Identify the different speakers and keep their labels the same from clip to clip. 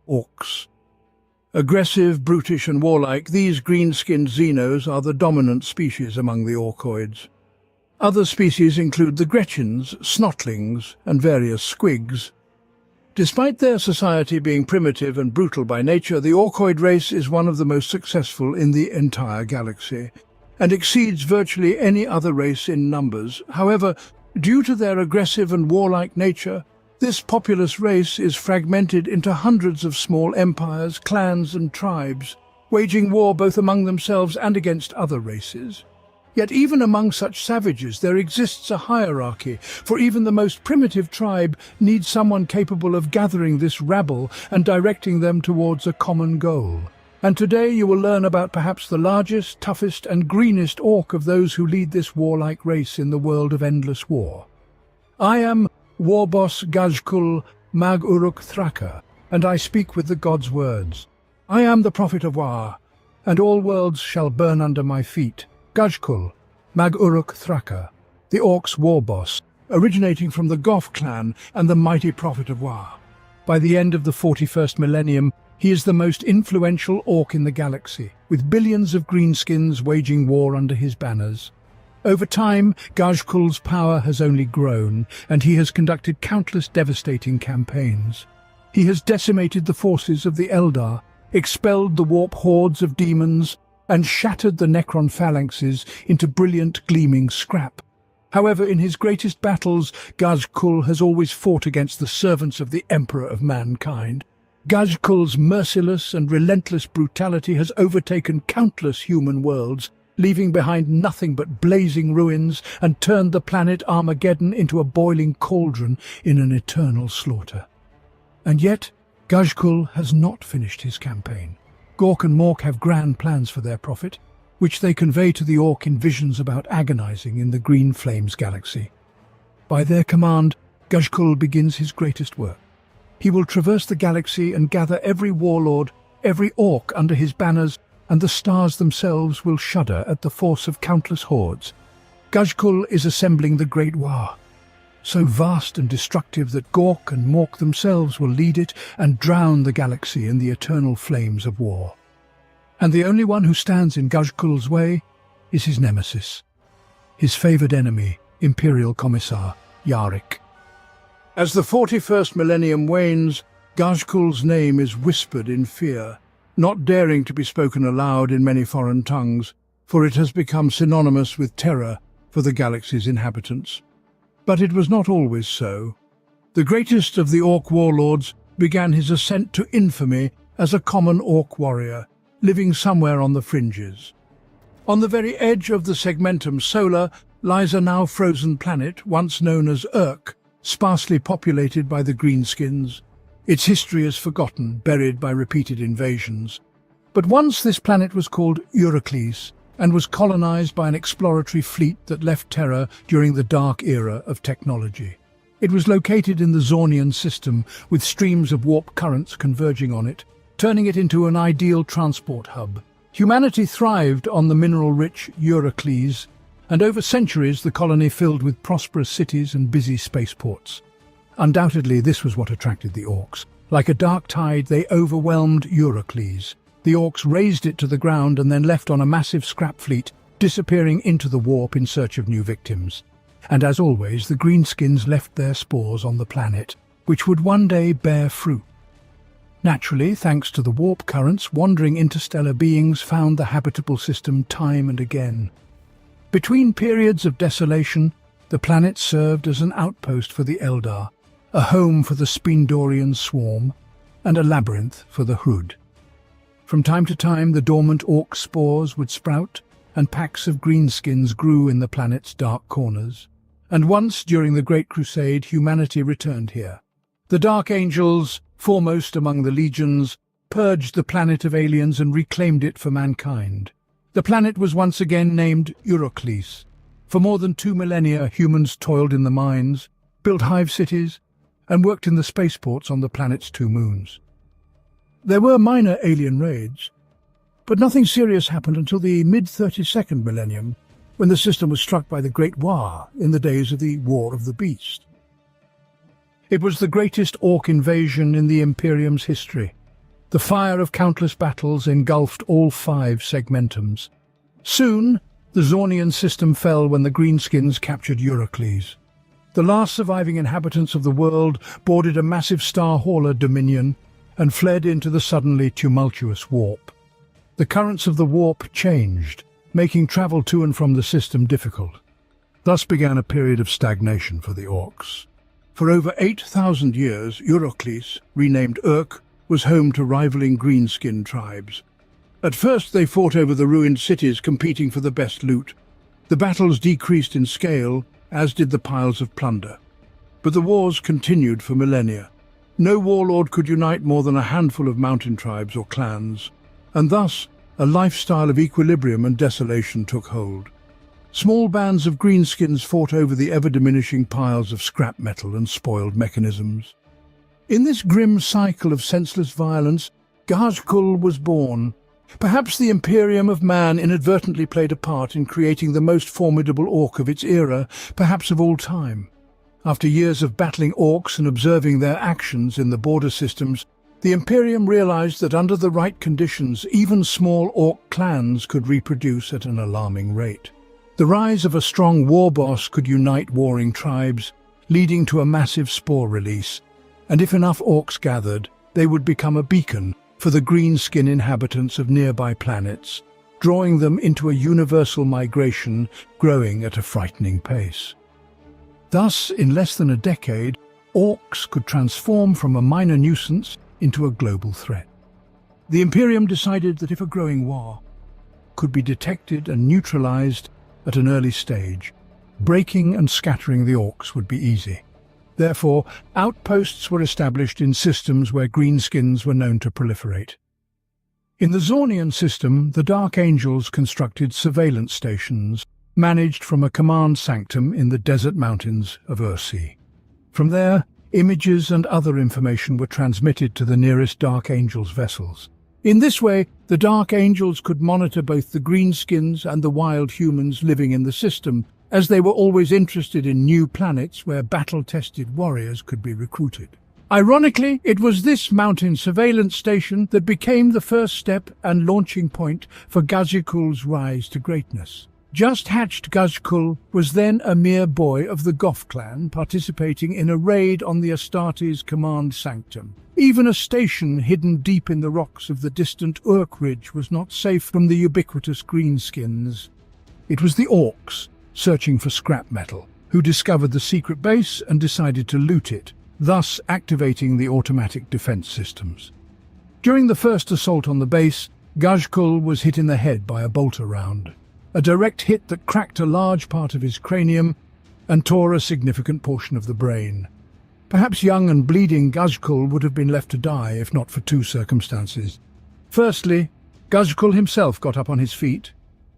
Speaker 1: Orcs. Aggressive, brutish and warlike, these green-skinned Xenos are the dominant species among the Orcoids. Other species include the Gretchins, Snotlings, and various Squigs. Despite their society being primitive and brutal by nature, the Orcoid race is one of the most successful in the entire galaxy, and exceeds virtually any other race in numbers. However, due to their aggressive and warlike nature, this populous race is fragmented into hundreds of small empires, clans and tribes, waging war both among themselves and against other races. Yet even among such savages there exists a hierarchy, for even the most primitive tribe needs someone capable of gathering this rabble and directing them towards a common goal. And today you will learn about perhaps the largest, toughest and greenest orc of those who lead this warlike race in the world of endless war. I am Warboss Ghazghkull Thraka, and I speak with the gods' words. I am the prophet of War, and all worlds shall burn under my feet. Ghazghkull Thraka, the orcs' war boss, originating from the Goth clan and the mighty prophet of War. By the end of the 41st millennium, he is the most influential orc in the galaxy, with billions of greenskins waging war under his banners. Over time, Ghazghkull's power has only grown, and he has conducted countless devastating campaigns. He has decimated the forces of the Eldar, expelled the warp hordes of demons, and shattered the Necron phalanxes into brilliant, gleaming scrap. However, in his greatest battles, Ghazghkull has always fought against the servants of the Emperor of Mankind. Ghazghkull's merciless and relentless brutality has overtaken countless human worlds, leaving behind nothing but blazing ruins, and turned the planet Armageddon into a boiling cauldron in an eternal slaughter. And yet, Ghazghkull has not finished his campaign. Gork and Mork have grand plans for their prophet, which they convey to the orc in visions about agonizing in the Green Flames galaxy. By their command, Ghazghkull begins his greatest work. He will traverse the galaxy and gather every warlord, every orc under his banners, and the stars themselves will shudder at the force of countless hordes. Ghazghkull is assembling the Great War, so vast and destructive that Gork and Mork themselves will lead it and drown the galaxy in the eternal flames of war. And the only one who stands in Ghazghkull's way is his nemesis, his favoured enemy, Imperial Commissar Yarrick. As the 41st millennium wanes, Ghazghkull's name is whispered in fear, not daring to be spoken aloud in many foreign tongues, for it has become synonymous with terror for the galaxy's inhabitants. But it was not always so. The greatest of the orc warlords began his ascent to infamy as a common orc warrior, living somewhere on the fringes. On the very edge of the Segmentum Solar lies a now frozen planet, once known as Urk, sparsely populated by the greenskins. Its history is forgotten, buried by repeated invasions. But once this planet was called Eurocles, and was colonized by an exploratory fleet that left Terra during the dark era of technology. It was located in the Zornian system, with streams of warp currents converging on it, turning it into an ideal transport hub. Humanity thrived on the mineral-rich Eurocles, and over centuries the colony filled with prosperous cities and busy spaceports. Undoubtedly, this was what attracted the orcs. Like a dark tide, they overwhelmed Eurocles. The orcs razed it to the ground and then left on a massive scrap fleet, disappearing into the warp in search of new victims. And as always, the greenskins left their spores on the planet, which would one day bear fruit. Naturally, thanks to the warp currents, wandering interstellar beings found the habitable system time and again. Between periods of desolation, the planet served as an outpost for the Eldar, a home for the Spindorian swarm, and a labyrinth for the Hood. From time to time, the dormant orc spores would sprout, and packs of greenskins grew in the planet's dark corners. And once, during the Great Crusade, humanity returned here. The Dark Angels, foremost among the legions, purged the planet of aliens and reclaimed it for mankind. The planet was once again named Eurocles. For more than 2 millennia, humans toiled in the mines, built hive cities, and worked in the spaceports on the planet's 2 moons. There were minor alien raids, but nothing serious happened until the mid-32nd millennium, when the system was struck by the Great War in the days of the War of the Beast. It was the greatest orc invasion in the Imperium's history, The fire of countless battles engulfed all 5 segmentums. Soon, the Zornian system fell when the Greenskins captured Eurocles. The last surviving inhabitants of the world boarded a massive star hauler dominion and fled into the suddenly tumultuous warp. The currents of the warp changed, making travel to and from the system difficult. Thus began a period of stagnation for the orcs. For over 8,000 years, Eurocles, renamed Urk, was home to rivaling greenskin tribes. At first they fought over the ruined cities, competing for the best loot. The battles decreased in scale, as did the piles of plunder. But the wars continued for millennia. No warlord could unite more than a handful of mountain tribes or clans, and thus a lifestyle of equilibrium and desolation took hold. Small bands of greenskins fought over the ever-diminishing piles of scrap metal and spoiled mechanisms. In this grim cycle of senseless violence, Ghazghkull was born. Perhaps the Imperium of Man inadvertently played a part in creating the most formidable orc of its era, perhaps of all time. After years of battling orcs and observing their actions in the border systems, the Imperium realized that under the right conditions, even small orc clans could reproduce at an alarming rate. The rise of a strong war boss could unite warring tribes, leading to a massive spore release, and if enough orcs gathered, they would become a beacon for the greenskin inhabitants of nearby planets, drawing them into a universal migration growing at a frightening pace. Thus, in less than a decade, orcs could transform from a minor nuisance into a global threat. The Imperium decided that if a growing war could be detected and neutralized at an early stage, breaking and scattering the orcs would be easy. Therefore, outposts were established in systems where greenskins were known to proliferate. In the Zornian system, the Dark Angels constructed surveillance stations, managed from a command sanctum in the desert mountains of Ursi. From there, images and other information were transmitted to the nearest Dark Angels vessels. In this way, the Dark Angels could monitor both the greenskins and the wild humans living in the system, as they were always interested in new planets where battle-tested warriors could be recruited. Ironically, it was this mountain surveillance station that became the first step and launching point for Ghazghkull's rise to greatness. Just hatched Ghazghkull was then a mere boy of the Goth clan, participating in a raid on the Astartes' command sanctum. Even a station hidden deep in the rocks of the distant Urk Ridge was not safe from the ubiquitous greenskins. It was the orcs, searching for scrap metal, who discovered the secret base and decided to loot it, thus activating the automatic defense systems. During the first assault on the base, Ghazghkull was hit in the head by a bolter round, a direct hit that cracked a large part of his cranium and tore a significant portion of the brain. Perhaps young and bleeding Ghazghkull would have been left to die if not for 2 circumstances. Firstly, Ghazghkull himself got up on his feet,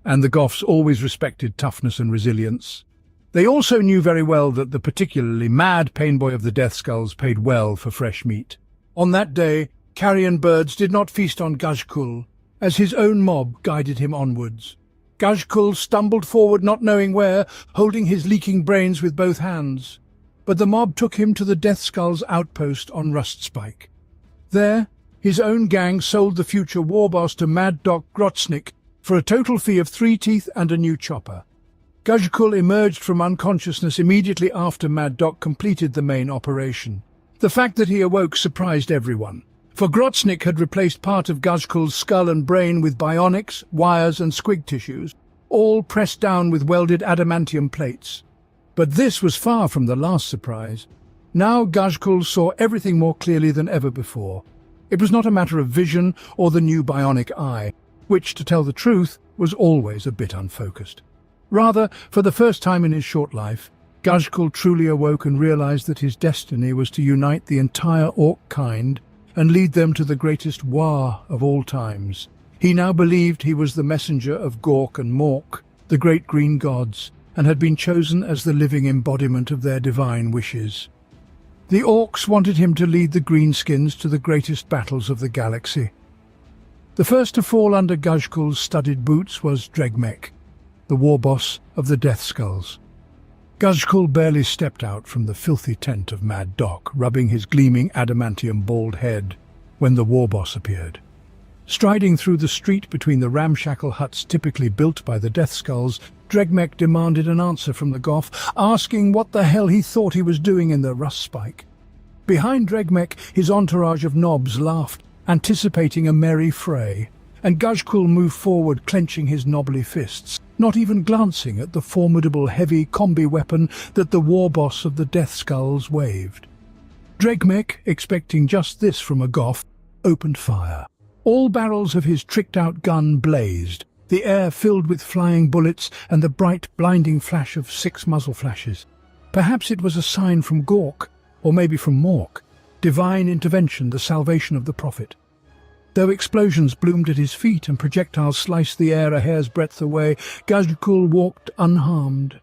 Speaker 1: and the Goths always respected toughness and resilience. They also knew very well that the particularly mad Painboy of the Death Skulls paid well for fresh meat. On that day, carrion birds did not feast on Ghazghkull, as his own mob guided him onwards. Ghazghkull stumbled forward, not knowing where, holding his leaking brains with both hands. But the mob took him to the Death Skulls outpost on Rustspike. There, his own gang sold the future war boss to Mad Doc Grotznik for a total fee of 3 teeth and a new chopper. Ghazghkull emerged from unconsciousness immediately after Mad Doc completed the main operation. The fact that he awoke surprised everyone, for Grotznik had replaced part of Ghazghkull's skull and brain with bionics, wires and squig tissues, all pressed down with welded adamantium plates. But this was far from the last surprise. Now Ghazghkull saw everything more clearly than ever before. It was not a matter of vision or the new bionic eye, which, to tell the truth, was always a bit unfocused. Rather, for the first time in his short life, Ghazghkull truly awoke and realized that his destiny was to unite the entire orc kind and lead them to the greatest war of all times. He now believed he was the messenger of Gork and Mork, the great green gods, and had been chosen as the living embodiment of their divine wishes. The orcs wanted him to lead the greenskins to the greatest battles of the galaxy. The first to fall under Ghazghkull's studded boots was Dregmek, the war boss of the Death Skulls. Ghazghkull barely stepped out from the filthy tent of Mad Doc, rubbing his gleaming adamantium bald head. when the war boss appeared. Striding through the street between the ramshackle huts typically built by the Deathskulls, Dregmek demanded an answer from the Goth, asking what the hell he thought he was doing in the rust spike. Behind Dregmek, his entourage of knobs laughed, anticipating a merry fray, and Ghazghkull moved forward, clenching his knobbly fists, not even glancing at the formidable heavy combi weapon that the war boss of the Deathskulls waved. Dregmek, expecting just this from a Goth, opened fire. All barrels of his tricked-out gun blazed, the air filled with flying bullets and the bright, blinding flash of 6 muzzle flashes. Perhaps it was a sign from Gork, or maybe from Mork. Divine intervention, the salvation of the Prophet. Though explosions bloomed at his feet and projectiles sliced the air a hair's breadth away, Ghazghkull walked unharmed.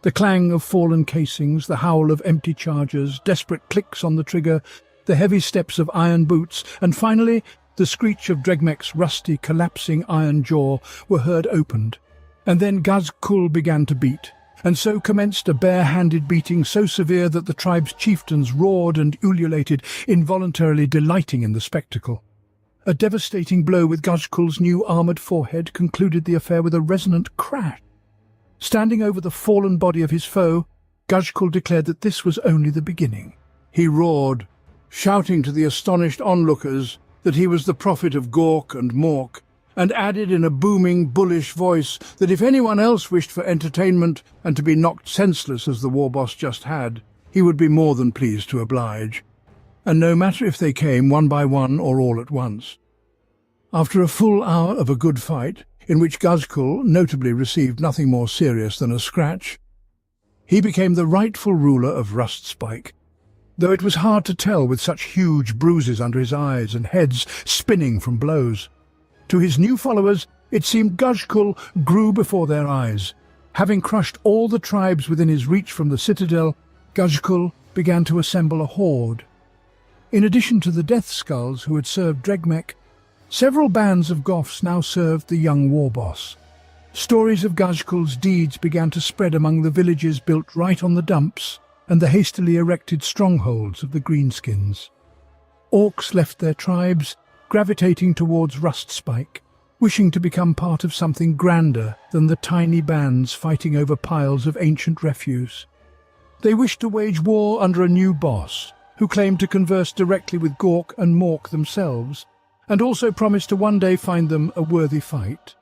Speaker 1: The clang of fallen casings, the howl of empty charges, desperate clicks on the trigger, the heavy steps of iron boots, and finally the screech of Dregmek's rusty, collapsing iron jaw were heard opened. And then Ghazghkull began to beat, and so commenced a bare-handed beating so severe that the tribe's chieftains roared and ululated, involuntarily delighting in the spectacle. A devastating blow with Ghazghkull's new armoured forehead concluded the affair with a resonant crash. Standing over the fallen body of his foe, Ghazghkull declared that this was only the beginning. He roared, shouting to the astonished onlookers that he was the prophet of Gork and Mork, and added in a booming, bullish voice that if anyone else wished for entertainment and to be knocked senseless as the war boss just had, he would be more than pleased to oblige. And no matter if they came one by one or all at once. After a full hour of a good fight, in which Ghazghkull notably received nothing more serious than a scratch, he became the rightful ruler of Rust Spike, though it was hard to tell with such huge bruises under his eyes and heads spinning from blows. To his new followers, it seemed Ghazghkull grew before their eyes. Having crushed all the tribes within his reach from the citadel, Ghazghkull began to assemble a horde. In addition to the Deathskulls who had served Dregmek, several bands of Goths now served the young war boss. Stories of Ghazghkull's deeds began to spread among the villages built right on the dumps and the hastily erected strongholds of the Greenskins. Orcs left their tribes, gravitating towards Rust Spike, wishing to become part of something grander than the tiny bands fighting over piles of ancient refuse. They wished to wage war under a new boss, who claimed to converse directly with Gork and Mork themselves, and also promised to one day find them a worthy fight.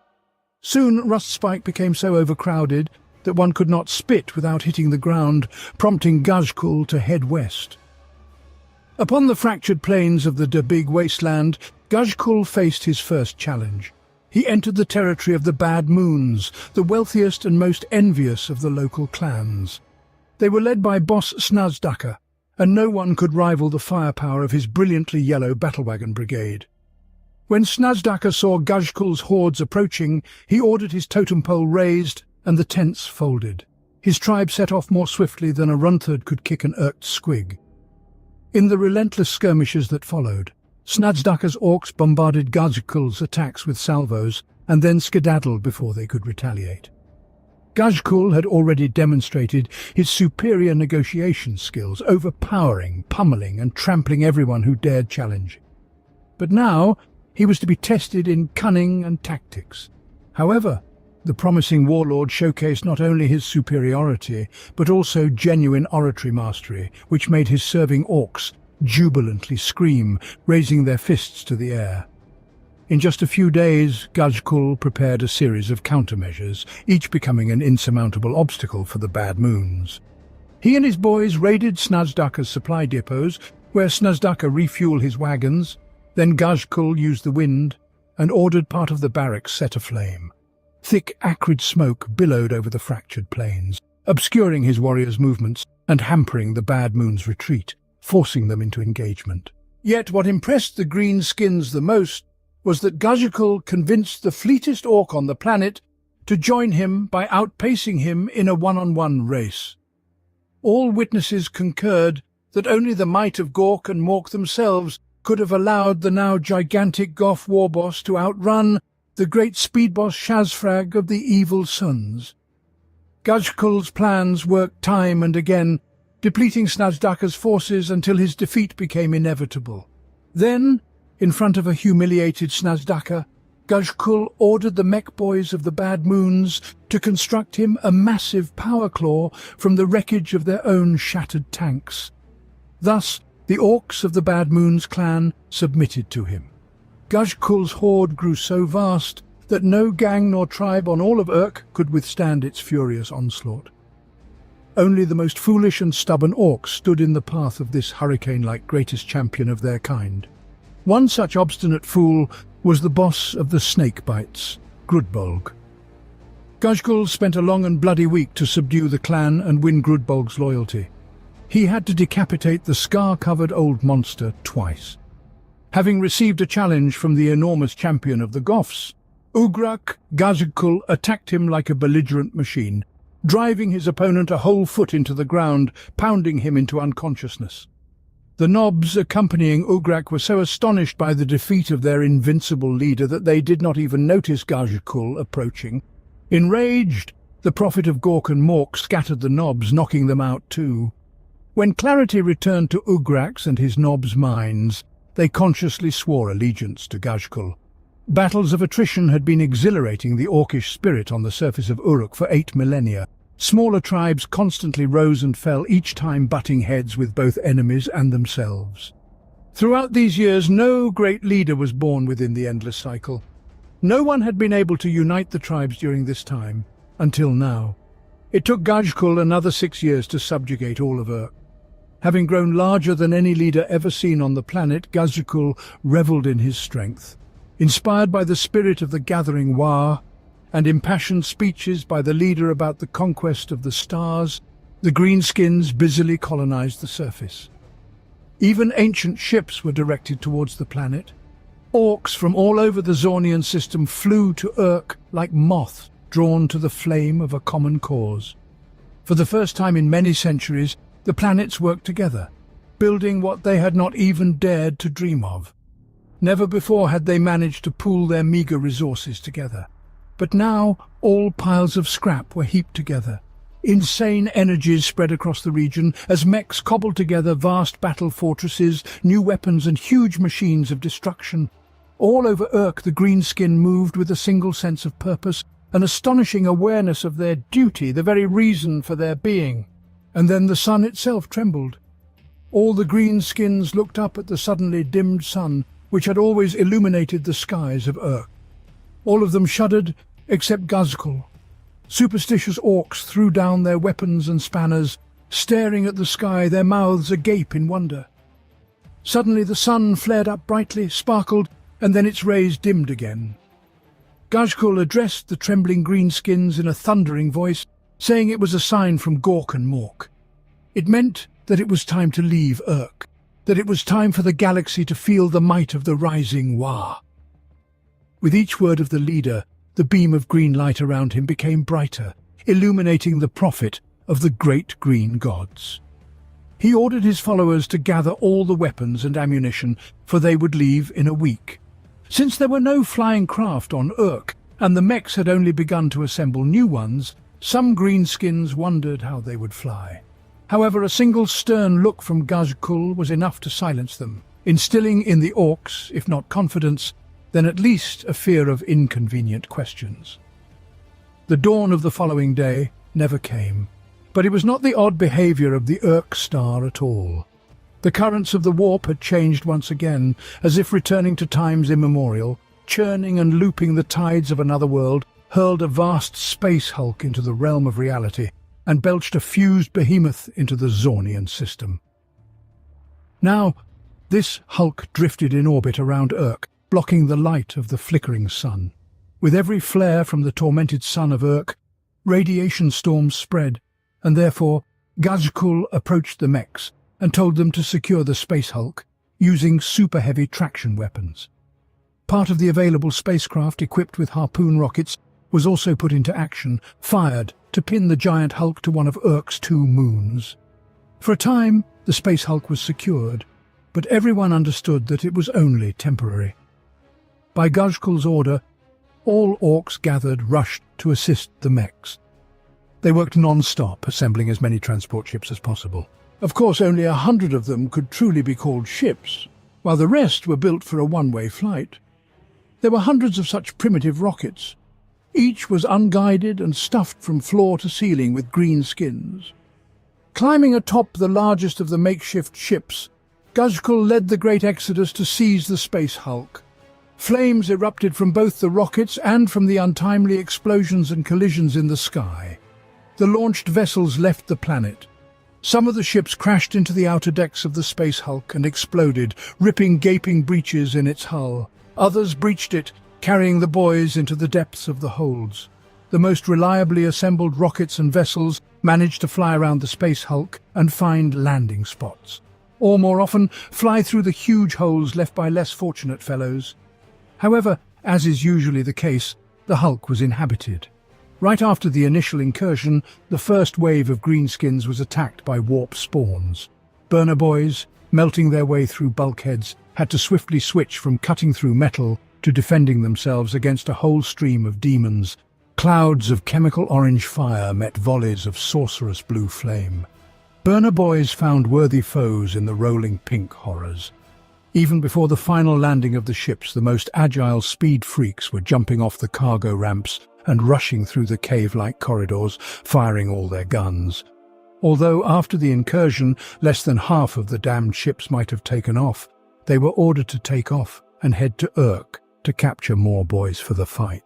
Speaker 1: Soon Rust Spike became so overcrowded that one could not spit without hitting the ground, prompting Ghazghkull to head west. Upon the fractured plains of the Big Wasteland, Ghazghkull faced his first challenge. He entered the territory of the Bad Moons, the wealthiest and most envious of the local clans. They were led by boss Snazdaka, and no one could rival the firepower of his brilliantly yellow battlewagon brigade. When Snazdaka saw Ghazghkull's hordes approaching, he ordered his totem pole raised and the tents folded. His tribe set off more swiftly than a runtherd could kick an irked squig. In the relentless skirmishes that followed, Snazdaka's orcs bombarded Ghazghkull's attacks with salvos and then skedaddled before they could retaliate. Ghazghkull had already demonstrated his superior negotiation skills, overpowering, pummeling and trampling everyone who dared challenge. But now he was to be tested in cunning and tactics. However, the promising warlord showcased not only his superiority, but also genuine oratory mastery, which made his serving orcs jubilantly scream, raising their fists to the air. In just a few days, Ghazghkull prepared a series of countermeasures, each becoming an insurmountable obstacle for the Bad Moons. He and his boys raided Snazdaka's supply depots, where Snazdaka refueled his wagons. Then Ghazghkull used the wind and ordered part of the barracks set aflame. Thick, acrid smoke billowed over the fractured plains, obscuring his warriors' movements and hampering the Bad Moon's retreat, forcing them into engagement. Yet what impressed the Greenskins the most was that Ghazghkull convinced the fleetest orc on the planet to join him by outpacing him in a one-on-one race. All witnesses concurred that only the might of Gork and Mork themselves could have allowed the now gigantic Goth warboss to outrun the great speedboss Shazfrag of the Evil Suns. Ghazghkull's plans worked time and again, depleting Snazdaka's forces until his defeat became inevitable. Then, In front of a humiliated Snazdaka, Ghazghkull ordered the mech boys of the Bad Moons to construct him a massive power claw from the wreckage of their own shattered tanks. Thus, the orcs of the Bad Moons clan submitted to him. Ghazghkull's horde grew so vast that no gang nor tribe on all of Urk could withstand its furious onslaught. Only the most foolish and stubborn orcs stood in the path of this hurricane-like greatest champion of their kind. One such obstinate fool was the boss of the Snakebites, Grudbolg. Ghazghkull spent a long and bloody week to subdue the clan and win Grudbolg's loyalty. He had to decapitate the scar-covered old monster twice. Having received a challenge from the enormous champion of the Goths, Ghazghkull attacked him like a belligerent machine, driving his opponent a whole foot into the ground, pounding him into unconsciousness. The nobs accompanying Ugrak were so astonished by the defeat of their invincible leader that they did not even notice Ghazghkull approaching. Enraged, the prophet of Gork and Mork scattered the nobs, knocking them out too. When clarity returned to Ugrak's and his nobs' minds, they consciously swore allegiance to Ghazghkull. Battles of attrition had been exhilarating the orcish spirit on the surface of Uruk for 8 millennia. Smaller tribes constantly rose and fell, each time butting heads with both enemies and themselves. Throughout these years, no great leader was born within the endless cycle. No one had been able to unite the tribes during this time, until now. It took Ghazghkull another 6 years to subjugate all of Urk. Having grown larger than any leader ever seen on the planet, Ghazghkull revelled in his strength. Inspired by the spirit of the gathering War, and impassioned speeches by the leader about the conquest of the stars, the greenskins busily colonized the surface. Even ancient ships were directed towards the planet. Orcs from all over the Zornian system flew to Urk like moths drawn to the flame of a common cause. For the first time in many centuries, the planets worked together, building what they had not even dared to dream of. Never before had they managed to pool their meager resources together. But now all piles of scrap were heaped together. Insane energies spread across the region as mechs cobbled together vast battle fortresses, new weapons and huge machines of destruction. All over Urk the greenskin moved with a single sense of purpose, an astonishing awareness of their duty, the very reason for their being. And then the sun itself trembled. All the greenskins looked up at the suddenly dimmed sun, which had always illuminated the skies of Urk. All of them shuddered, except Ghazghkull. Superstitious orcs threw down their weapons and spanners, staring at the sky, their mouths agape in wonder. Suddenly the sun flared up brightly, sparkled, and then its rays dimmed again. Ghazghkull addressed the trembling greenskins in a thundering voice, saying it was a sign from Gork and Mork. It meant that it was time to leave Urk, that it was time for the galaxy to feel the might of the rising War. With each word of the leader, the beam of green light around him became brighter, illuminating the prophet of the great green gods. He ordered his followers to gather all the weapons and ammunition, for they would leave in a week. Since there were no flying craft on Urk, and the mechs had only begun to assemble new ones, some greenskins wondered how they would fly. However, a single stern look from Ghazghkull was enough to silence them, instilling in the orcs, if not confidence, then at least a fear of inconvenient questions. The dawn of the following day never came, but it was not the odd behavior of the Urk star at all. The currents of the warp had changed once again, as if returning to times immemorial, churning and looping the tides of another world, hurled a vast space hulk into the realm of reality, and belched a fused behemoth into the Zornian system. Now, this hulk drifted in orbit around Urk, blocking the light of the flickering sun. With every flare from the tormented sun of Urk, radiation storms spread, and therefore Ghazghkull approached the mechs and told them to secure the space hulk, using super-heavy traction weapons. Part of the available spacecraft equipped with harpoon rockets was also put into action, fired to pin the giant hulk to one of Urk's 2 moons. For a time, the space hulk was secured, but everyone understood that it was only temporary. By Ghazghkull's order, all orcs gathered rushed to assist the mechs. They worked non-stop, assembling as many transport ships as possible. Of course, only 100 of them could truly be called ships. while the rest were built for a one-way flight. There were hundreds of such primitive rockets. Each was unguided and stuffed from floor to ceiling with green skins. Climbing atop the largest of the makeshift ships, Ghazghkull led the great exodus to seize the space hulk. Flames erupted from both the rockets and from the untimely explosions and collisions in the sky. The launched vessels left the planet. Some of the ships crashed into the outer decks of the space hulk and exploded, ripping gaping breaches in its hull. Others breached it, carrying the boys into the depths of the holds. The most reliably assembled rockets and vessels managed to fly around the space hulk and find landing spots, or more often, fly through the huge holes left by less fortunate fellows. However, as is usually the case, the hulk was inhabited. Right after the initial incursion, the first wave of greenskins was attacked by warp spawns. Burner boys, melting their way through bulkheads, had to swiftly switch from cutting through metal to defending themselves against a whole stream of demons. Clouds of chemical orange fire met volleys of sorcerous blue flame. Burner boys found worthy foes in the rolling pink horrors. Even before the final landing of the ships, the most agile speed freaks were jumping off the cargo ramps and rushing through the cave-like corridors, firing all their guns. Although after the incursion, less than half of the damned ships might have taken off, they were ordered to take off and head to Urk to capture more boys for the fight.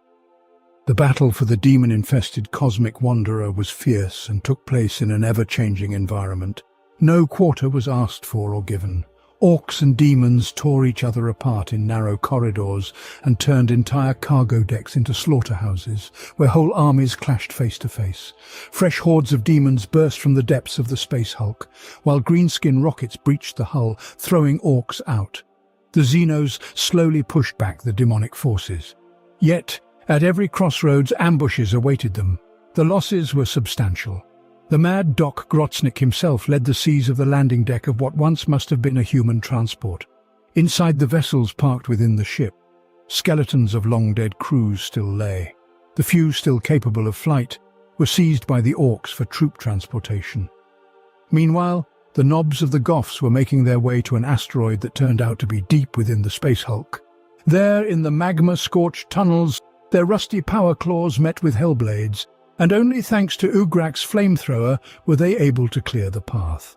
Speaker 1: The battle for the demon-infested cosmic wanderer was fierce and took place in an ever-changing environment. No quarter was asked for or given. Orcs and demons tore each other apart in narrow corridors and turned entire cargo decks into slaughterhouses, where whole armies clashed face to face. Fresh hordes of demons burst from the depths of the space hulk, while greenskin rockets breached the hull, throwing orcs out. The Xenos slowly pushed back the demonic forces. Yet, at every crossroads, ambushes awaited them. The losses were substantial. The mad Doc Grotznik himself led the siege of the landing deck of what once must have been a human transport. Inside the vessels parked within the ship, skeletons of long-dead crews still lay. The few still capable of flight were seized by the orcs for troop transportation. Meanwhile, the knobs of the Goths were making their way to an asteroid that turned out to be deep within the space hulk. There, in the magma-scorched tunnels, their rusty power claws met with hellblades, and only thanks to Ugrak's flamethrower were they able to clear the path.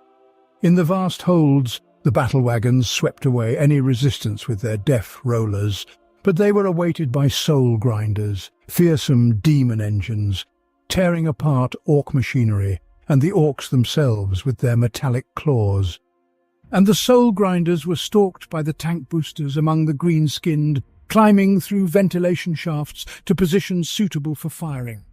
Speaker 1: In the vast holds, the battle wagons swept away any resistance with their death rollers, but they were awaited by soul grinders, fearsome demon engines, tearing apart orc machinery and the orcs themselves with their metallic claws. And the soul grinders were stalked by the tank boosters among the green-skinned, climbing through ventilation shafts to positions suitable for firing.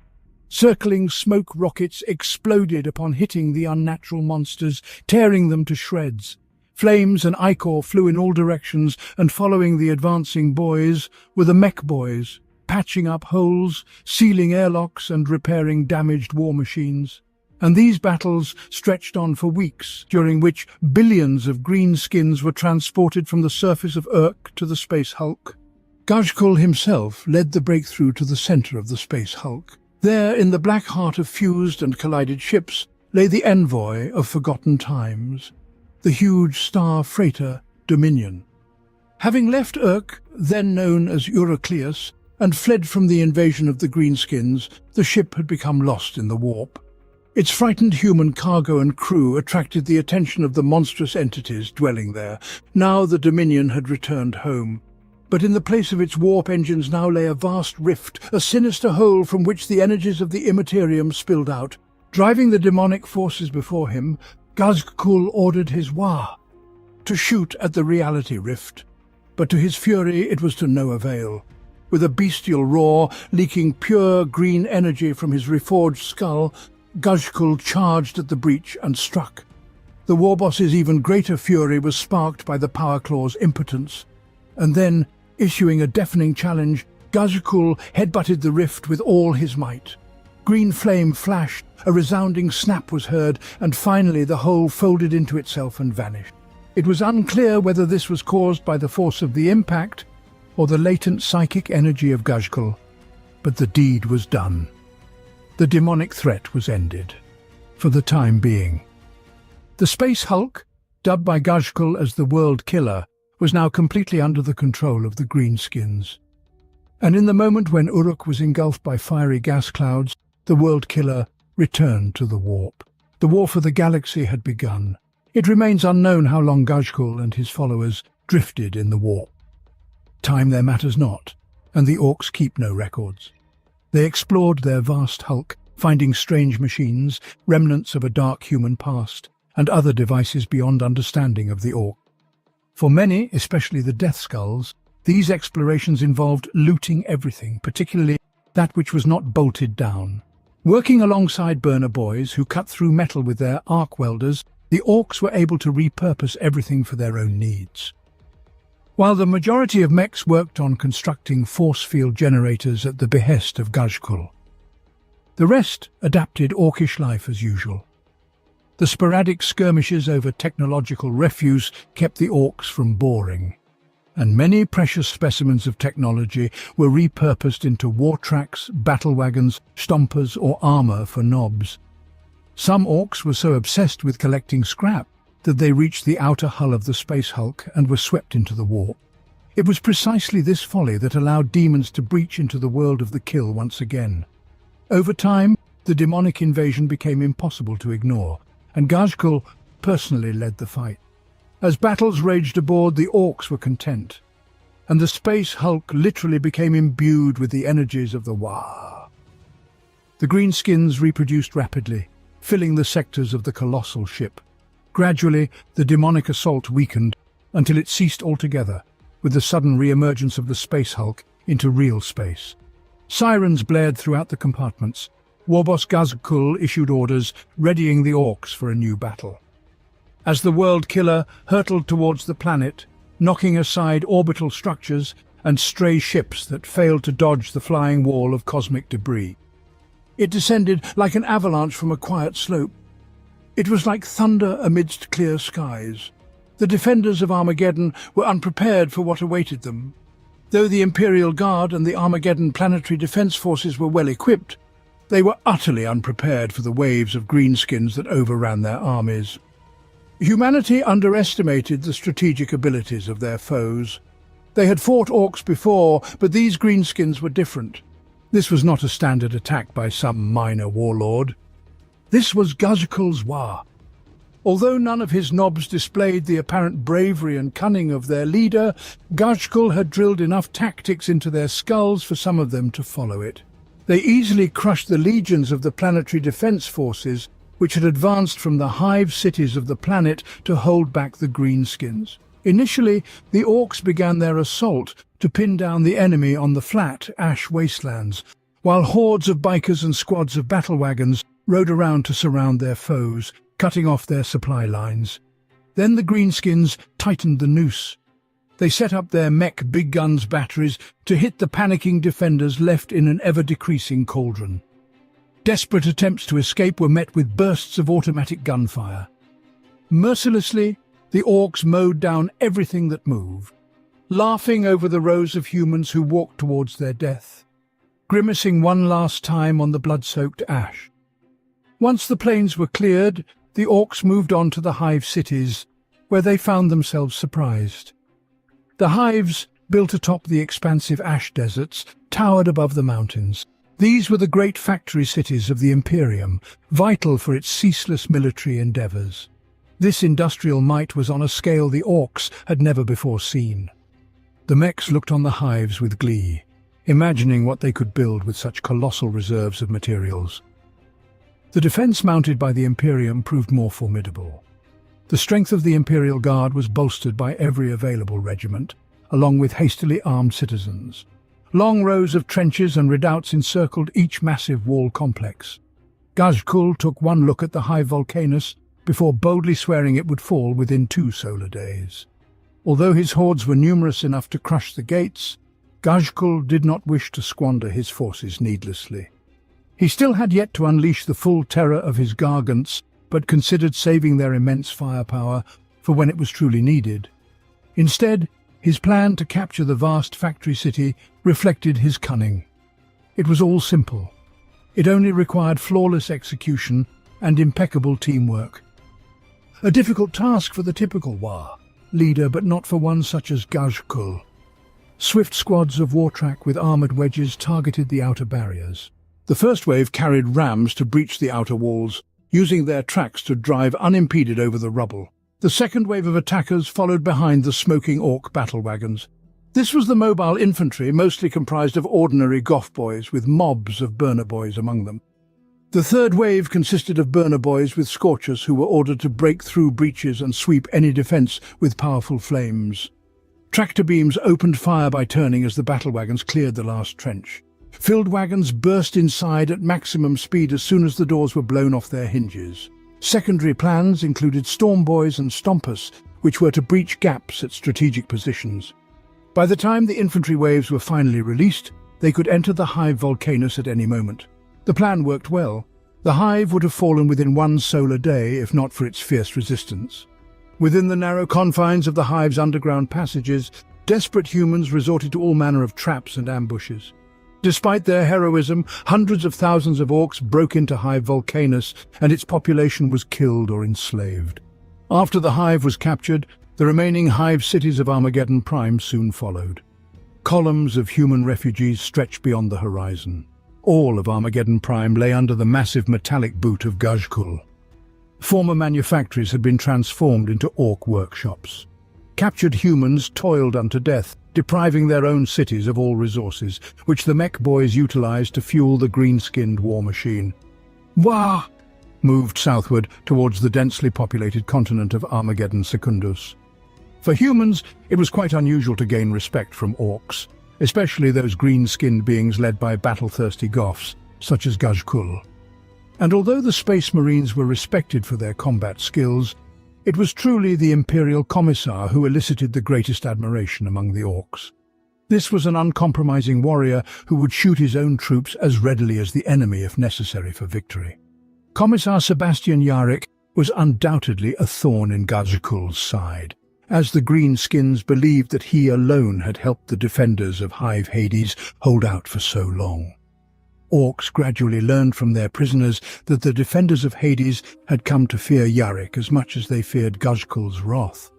Speaker 1: Circling smoke rockets exploded upon hitting the unnatural monsters, tearing them to shreds. Flames and ichor flew in all directions, and following the advancing boys were the mech boys, patching up holes, sealing airlocks and repairing damaged war machines. And these battles stretched on for weeks, during which billions of greenskins were transported from the surface of Urk to the space hulk. Ghazghkull himself led the breakthrough to the center of the space hulk. There, in the black heart of fused and collided ships, lay the envoy of forgotten times, the huge star freighter Dominion. Having left Urk, then known as Eurocleus, and fled from the invasion of the greenskins, the ship had become lost in the warp. Its frightened human cargo and crew attracted the attention of the monstrous entities dwelling there. Now the Dominion had returned home. But in the place of its warp engines now lay a vast rift, a sinister hole from which the energies of the immaterium spilled out. Driving the demonic forces before him, Ghazghkull ordered his Wa to shoot at the reality rift. But to his fury it was to no avail. With a bestial roar, leaking pure green energy from his reforged skull, Ghazghkull charged at the breach and struck. The warboss's even greater fury was sparked by the power claw's impotence. And then, issuing a deafening challenge, Ghazghkull headbutted the rift with all his might. Green flame flashed, a resounding snap was heard, and finally the hole folded into itself and vanished. It was unclear whether this was caused by the force of the impact or the latent psychic energy of Ghazghkull, but the deed was done. The demonic threat was ended, for the time being. The space hulk, dubbed by Ghazghkull as the World Killer, was now completely under the control of the greenskins. And in the moment when Uruk was engulfed by fiery gas clouds, the World Killer returned to the warp. The war for the galaxy had begun. It remains unknown how long Ghazghkull and his followers drifted in the warp. Time there matters not, and the orcs keep no records. They explored their vast hulk, finding strange machines, remnants of a dark human past, and other devices beyond understanding of the orc. For many, especially the Death Skulls, these explorations involved looting everything, particularly that which was not bolted down. Working alongside burner boys who cut through metal with their arc welders, the orcs were able to repurpose everything for their own needs. While the majority of mechs worked on constructing force field generators at the behest of Ghazghkull, the rest adapted orcish life as usual. The sporadic skirmishes over technological refuse kept the orcs from boring, and many precious specimens of technology were repurposed into war tracks, battle wagons, stompers or armor for nobs. Some orcs were so obsessed with collecting scrap that they reached the outer hull of the space hulk and were swept into the warp. It was precisely this folly that allowed demons to breach into the world of the kill once again. Over time, the demonic invasion became impossible to ignore, and Ghazghkull personally led the fight. As battles raged aboard, the orcs were content, and the space hulk literally became imbued with the energies of the Wa. The greenskins reproduced rapidly, filling the sectors of the colossal ship. Gradually, the demonic assault weakened until it ceased altogether, with the sudden re-emergence of the space hulk into real space. Sirens blared throughout the compartments. Warboss Ghazghkull issued orders, readying the orcs for a new battle. As the World Killer hurtled towards the planet, knocking aside orbital structures and stray ships that failed to dodge the flying wall of cosmic debris. It descended like an avalanche from a quiet slope. It was like thunder amidst clear skies. The defenders of Armageddon were unprepared for what awaited them. Though the Imperial Guard and the Armageddon Planetary Defense Forces were well equipped, they were utterly unprepared for the waves of greenskins that overran their armies. Humanity underestimated the strategic abilities of their foes. They had fought orcs before, but these greenskins were different. This was not a standard attack by some minor warlord. This was Ghazghkull's Wa. Although none of his nobs displayed the apparent bravery and cunning of their leader, Ghazghkull had drilled enough tactics into their skulls for some of them to follow it. They easily crushed the legions of the planetary defense forces, which had advanced from the hive cities of the planet to hold back the greenskins. Initially, the orcs began their assault to pin down the enemy on the flat, ash wastelands, while hordes of bikers and squads of battle wagons rode around to surround their foes, cutting off their supply lines. Then the greenskins tightened the noose. They set up their mech big guns batteries to hit the panicking defenders left in an ever-decreasing cauldron. Desperate attempts to escape were met with bursts of automatic gunfire. Mercilessly, the orcs mowed down everything that moved, laughing over the rows of humans who walked towards their death, grimacing one last time on the blood-soaked ash. Once the plains were cleared, the orcs moved on to the hive cities, where they found themselves surprised. The hives, built atop the expansive ash deserts, towered above the mountains. These were the great factory cities of the Imperium, vital for its ceaseless military endeavours. This industrial might was on a scale the orcs had never before seen. The mechs looked on the hives with glee, imagining what they could build with such colossal reserves of materials. The defence mounted by the Imperium proved more formidable. The strength of the Imperial Guard was bolstered by every available regiment, along with hastily armed citizens. Long rows of trenches and redoubts encircled each massive wall complex. Ghazghkull took one look at the hive volcanus before boldly swearing it would fall within 2 solar days. Although his hordes were numerous enough to crush the gates, Ghazghkull did not wish to squander his forces needlessly. He still had yet to unleash the full terror of his gargants, but considered saving their immense firepower for when it was truly needed. Instead, his plan to capture the vast factory city reflected his cunning. It was all simple. It only required flawless execution and impeccable teamwork. A difficult task for the typical Wa, leader, but not for one such as Ghazghkull. Swift squads of Wartrak with armoured wedges targeted the outer barriers. The first wave carried rams to breach the outer walls, using their tracks to drive unimpeded over the rubble. The second wave of attackers followed behind the smoking orc battle wagons. This was the mobile infantry, mostly comprised of ordinary goth boys, with mobs of burner boys among them. The third wave consisted of burner boys with scorchers who were ordered to break through breaches and sweep any defence with powerful flames. Tractor beams opened fire by turning as the battle wagons cleared the last trench. Filled wagons burst inside at maximum speed as soon as the doors were blown off their hinges. Secondary plans included storm boys and stompers, which were to breach gaps at strategic positions. By the time the infantry waves were finally released, they could enter the hive Volcanus at any moment. The plan worked well. The hive would have fallen within one solar day if not for its fierce resistance. Within the narrow confines of the hive's underground passages, desperate humans resorted to all manner of traps and ambushes. Despite their heroism, hundreds of thousands of orcs broke into Hive Volcanus, and its population was killed or enslaved. After the hive was captured, the remaining hive cities of Armageddon Prime soon followed. Columns of human refugees stretched beyond the horizon. All of Armageddon Prime lay under the massive metallic boot of Ghazghkull. Former manufactories had been transformed into orc workshops. Captured humans toiled unto death, depriving their own cities of all resources, which the mech boys utilized to fuel the green-skinned war machine. Wah! Moved southward towards the densely populated continent of Armageddon Secundus. For humans, it was quite unusual to gain respect from orcs, especially those green-skinned beings led by battle-thirsty goths, such as Ghazghkull. And although the Space Marines were respected for their combat skills, it was truly the Imperial Commissar who elicited the greatest admiration among the orcs. This was an uncompromising warrior who would shoot his own troops as readily as the enemy if necessary for victory. Commissar Sebastian Yarrick was undoubtedly a thorn in Ghazghkull's side, as the Greenskins believed that he alone had helped the defenders of Hive Hades hold out for so long. Orcs gradually learned from their prisoners that the defenders of Hades had come to fear Yarrick as much as they feared Ghazghkull's wrath.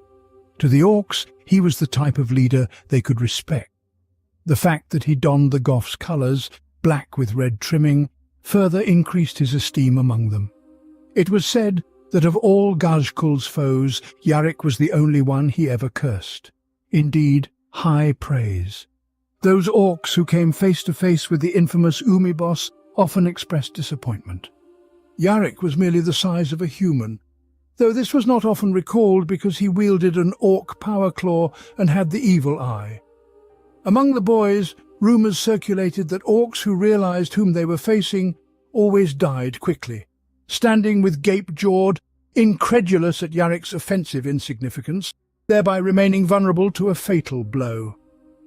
Speaker 1: To the orcs, he was the type of leader they could respect. The fact that he donned the Goth's colours, black with red trimming, further increased his esteem among them. It was said that of all Ghazghkull's foes, Yarrick was the only one he ever cursed. Indeed, high praise. Those orcs who came face to face with the infamous Umi boss often expressed disappointment. Yarrick was merely the size of a human, though this was not often recalled because he wielded an orc power claw and had the evil eye. Among the boys, rumours circulated that orcs who realized whom they were facing always died quickly, standing with gape-jawed, incredulous at Yarrick's offensive insignificance, thereby remaining vulnerable to a fatal blow.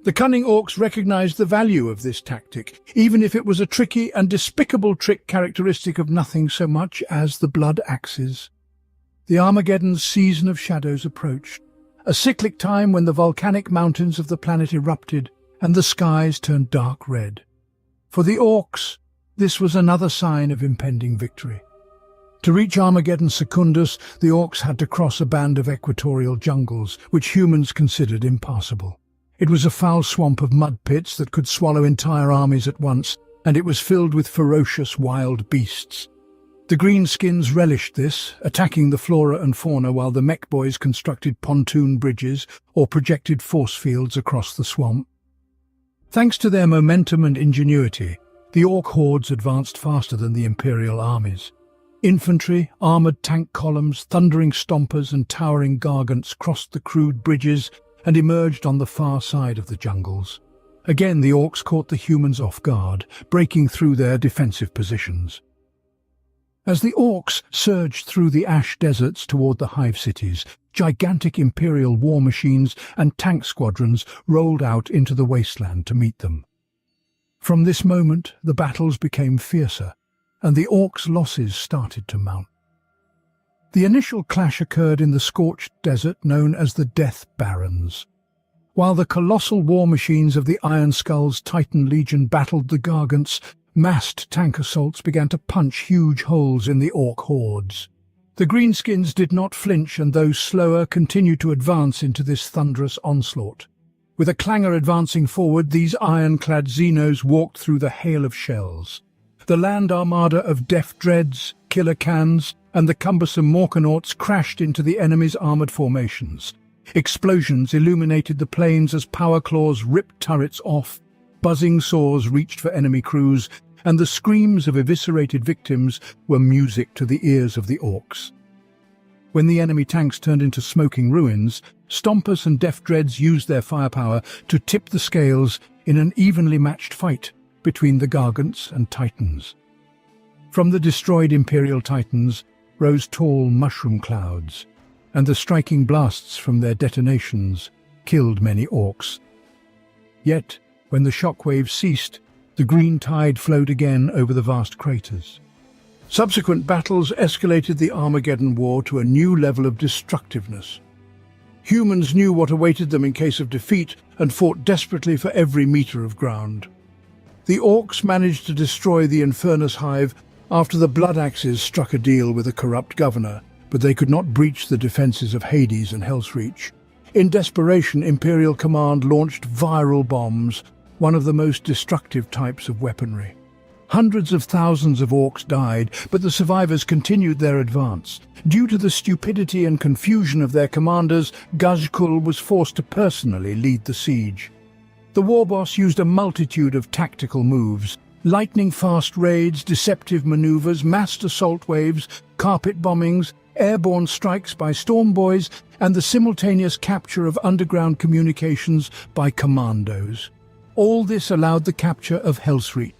Speaker 1: The cunning orcs recognized the value of this tactic, even if it was a tricky and despicable trick characteristic of nothing so much as the blood axes. The Armageddon season of shadows approached, a cyclic time when the volcanic mountains of the planet erupted and the skies turned dark red. For the orcs, this was another sign of impending victory. To reach Armageddon Secundus, the orcs had to cross a band of equatorial jungles, which humans considered impassable. It was a foul swamp of mud pits that could swallow entire armies at once, and it was filled with ferocious wild beasts. The Greenskins relished this, attacking the flora and fauna while the mech boys constructed pontoon bridges or projected force fields across the swamp. Thanks to their momentum and ingenuity, the orc hordes advanced faster than the Imperial armies. Infantry, armoured tank columns, thundering stompers and towering gargants crossed the crude bridges and emerged on the far side of the jungles. Again the orcs caught the humans off guard, breaking through their defensive positions. As the orcs surged through the ash deserts toward the hive cities, gigantic Imperial war machines and tank squadrons rolled out into the wasteland to meet them. From this moment, the battles became fiercer, and the orcs' losses started to mount. The initial clash occurred in the scorched desert known as the Death Barrens. While the colossal war machines of the Iron Skull's Titan Legion battled the Gargants, massed tank assaults began to punch huge holes in the orc hordes. The greenskins did not flinch and, though slower, continued to advance into this thunderous onslaught. With a clangor advancing forward, these ironclad Xenos walked through the hail of shells. The land armada of Def Dreads, Killer Cans, and the cumbersome Morkanauts crashed into the enemy's armoured formations. Explosions illuminated the plains as power claws ripped turrets off, buzzing saws reached for enemy crews, and the screams of eviscerated victims were music to the ears of the orcs. When the enemy tanks turned into smoking ruins, Stompers and Def Dreads used their firepower to tip the scales in an evenly matched fight between the Gargants and Titans. From the destroyed Imperial Titans rose tall mushroom clouds, and the striking blasts from their detonations killed many orcs. Yet, when the shockwaves ceased, the green tide flowed again over the vast craters. Subsequent battles escalated the Armageddon War to a new level of destructiveness. Humans knew what awaited them in case of defeat and fought desperately for every meter of ground. The orcs managed to destroy the Infernus Hive after the Blood Axes struck a deal with a corrupt governor, but they could not breach the defences of Hades and Hellsreach. In desperation, Imperial Command launched viral bombs, one of the most destructive types of weaponry. Hundreds of thousands of orcs died, but the survivors continued their advance. Due to the stupidity and confusion of their commanders, Ghazghkull was forced to personally lead the siege. The war boss used a multitude of tactical moves: lightning-fast raids, deceptive maneuvers, massed assault waves, carpet bombings, airborne strikes by storm boys, and the simultaneous capture of underground communications by commandos. All this allowed the capture of Hellsreach.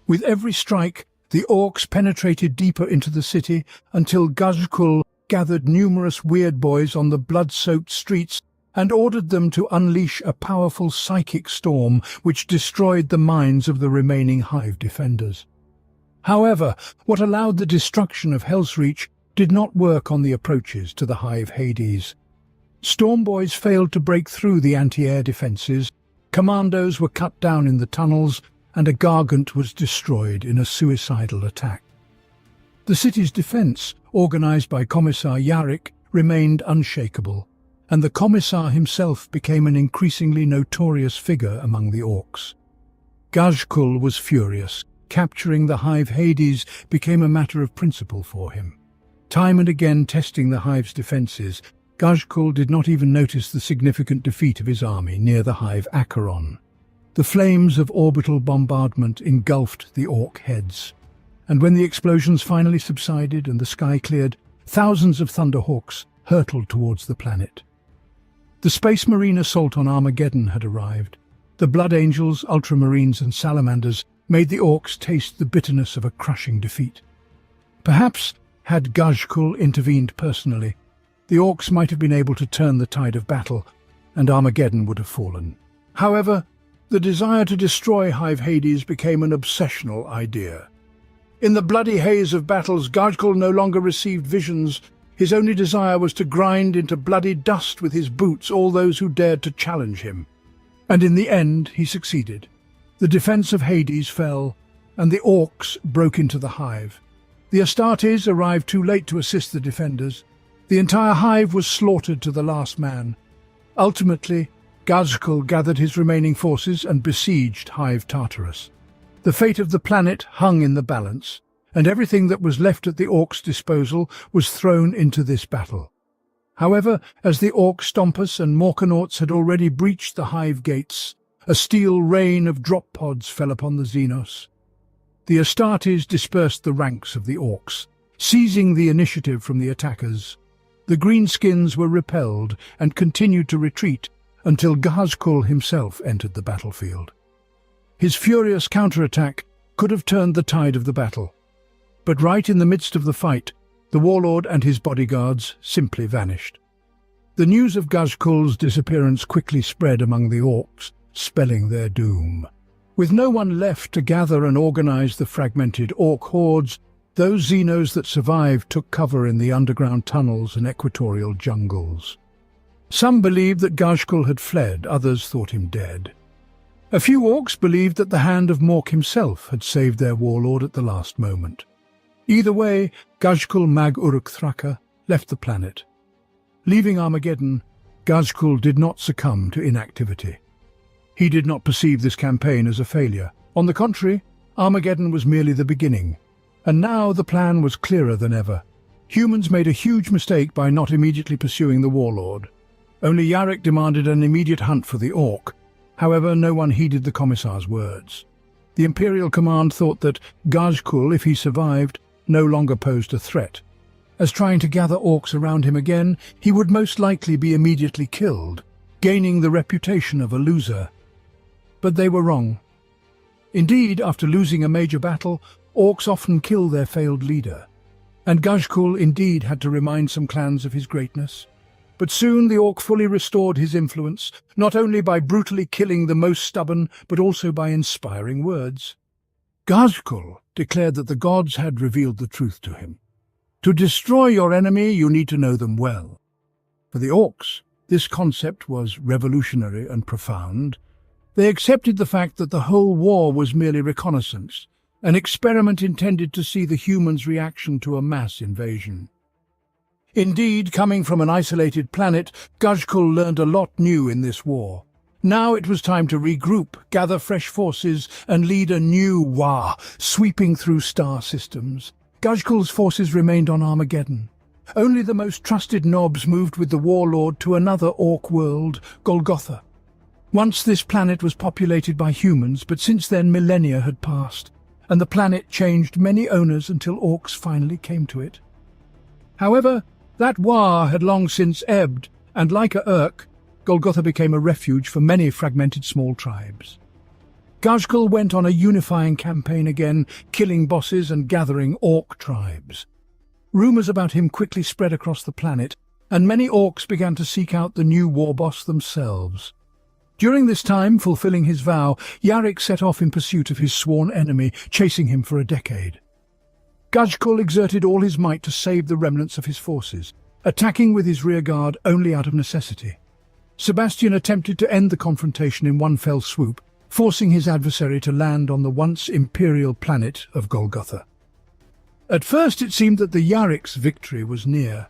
Speaker 1: With every strike, the orcs penetrated deeper into the city until Ghazghkull gathered numerous weird boys on the blood-soaked streets and ordered them to unleash a powerful psychic storm which destroyed the minds of the remaining Hive defenders. However, what allowed the destruction of Hellsreach did not work on the approaches to the Hive Hades. Storm boys failed to break through the anti-air defences, commandos were cut down in the tunnels, and a Gargant was destroyed in a suicidal attack. The city's defence, organised by Commissar Yarrick, remained unshakable, and the Commissar himself became an increasingly notorious figure among the orcs. Ghazghkull was furious. Capturing the Hive Hades became a matter of principle for him. Time and again testing the Hive's defences, Ghazghkull did not even notice the significant defeat of his army near the Hive Acheron. The flames of orbital bombardment engulfed the orc heads, and when the explosions finally subsided and the sky cleared, thousands of Thunderhawks hurtled towards the planet. The Space Marine assault on Armageddon had arrived. The Blood Angels, Ultramarines and Salamanders made the orcs taste the bitterness of a crushing defeat. Perhaps, had Ghazghkull intervened personally, the orcs might have been able to turn the tide of battle, and Armageddon would have fallen. However, the desire to destroy Hive Hades became an obsessional idea. In the bloody haze of battles, Ghazghkull no longer received visions. His only desire was to grind into bloody dust with his boots all those who dared to challenge him. And in the end, he succeeded. The defence of Hades fell, and the orcs broke into the Hive. The Astartes arrived too late to assist the defenders. The entire Hive was slaughtered to the last man. Ultimately, Ghazghkull gathered his remaining forces and besieged Hive Tartarus. The fate of the planet hung in the balance, and everything that was left at the orcs' disposal was thrown into this battle. However, as the orc Stompus and Morkanauts had already breached the Hive gates, a steel rain of drop pods fell upon the Xenos. The Astartes dispersed the ranks of the orcs, seizing the initiative from the attackers. The greenskins were repelled and continued to retreat until Ghazghkull himself entered the battlefield. His furious counterattack could have turned the tide of the battle, but right in the midst of the fight, the warlord and his bodyguards simply vanished. The news of Ghazghkull's disappearance quickly spread among the orcs, spelling their doom. With no one left to gather and organize the fragmented orc hordes, those Xenos that survived took cover in the underground tunnels and equatorial jungles. Some believed that Ghazghkull had fled, others thought him dead. A few orcs believed that the hand of Mork himself had saved their warlord at the last moment. Either way, Ghazghkull Thraka left the planet. Leaving Armageddon, Ghazghkull did not succumb to inactivity. He did not perceive this campaign as a failure. On the contrary, Armageddon was merely the beginning. And now the plan was clearer than ever. Humans made a huge mistake by not immediately pursuing the warlord. Only Yarrick demanded an immediate hunt for the Orc. However, no one heeded the Commissar's words. The Imperial Command thought that Ghazghkull, if he survived, no longer posed a threat. As trying to gather Orcs around him again, he would most likely be immediately killed, gaining the reputation of a loser. But they were wrong. Indeed, after losing a major battle, Orcs often kill their failed leader. And Ghazghkull indeed had to remind some clans of his greatness. But soon the Orc fully restored his influence, not only by brutally killing the most stubborn, but also by inspiring words. Ghazghkull declared that the gods had revealed the truth to him. To destroy your enemy, you need to know them well. For the Orcs, this concept was revolutionary and profound. They accepted the fact that the whole war was merely reconnaissance, an experiment intended to see the humans' reaction to a mass invasion. Indeed, coming from an isolated planet, Ghazghkull learned a lot new in this war. Now it was time to regroup, gather fresh forces, and lead a new war, sweeping through star systems. Ghazghkull's forces remained on Armageddon. Only the most trusted nobs moved with the warlord to another Orc world, Golgotha. Once this planet was populated by humans, but since then millennia had passed, and the planet changed many owners until Orcs finally came to it. However, that war had long since ebbed, and like a Urk, Golgotha became a refuge for many fragmented small tribes. Ghazghkull went on a unifying campaign again, killing bosses and gathering Orc tribes. Rumors about him quickly spread across the planet, and many Orcs began to seek out the new war boss themselves. During this time, fulfilling his vow, Yarrick set off in pursuit of his sworn enemy, chasing him for a decade. Ghazghkull exerted all his might to save the remnants of his forces, attacking with his rearguard only out of necessity. Sebastian attempted to end the confrontation in one fell swoop, forcing his adversary to land on the once imperial planet of Golgotha. At first it seemed that the Yarrick's victory was near.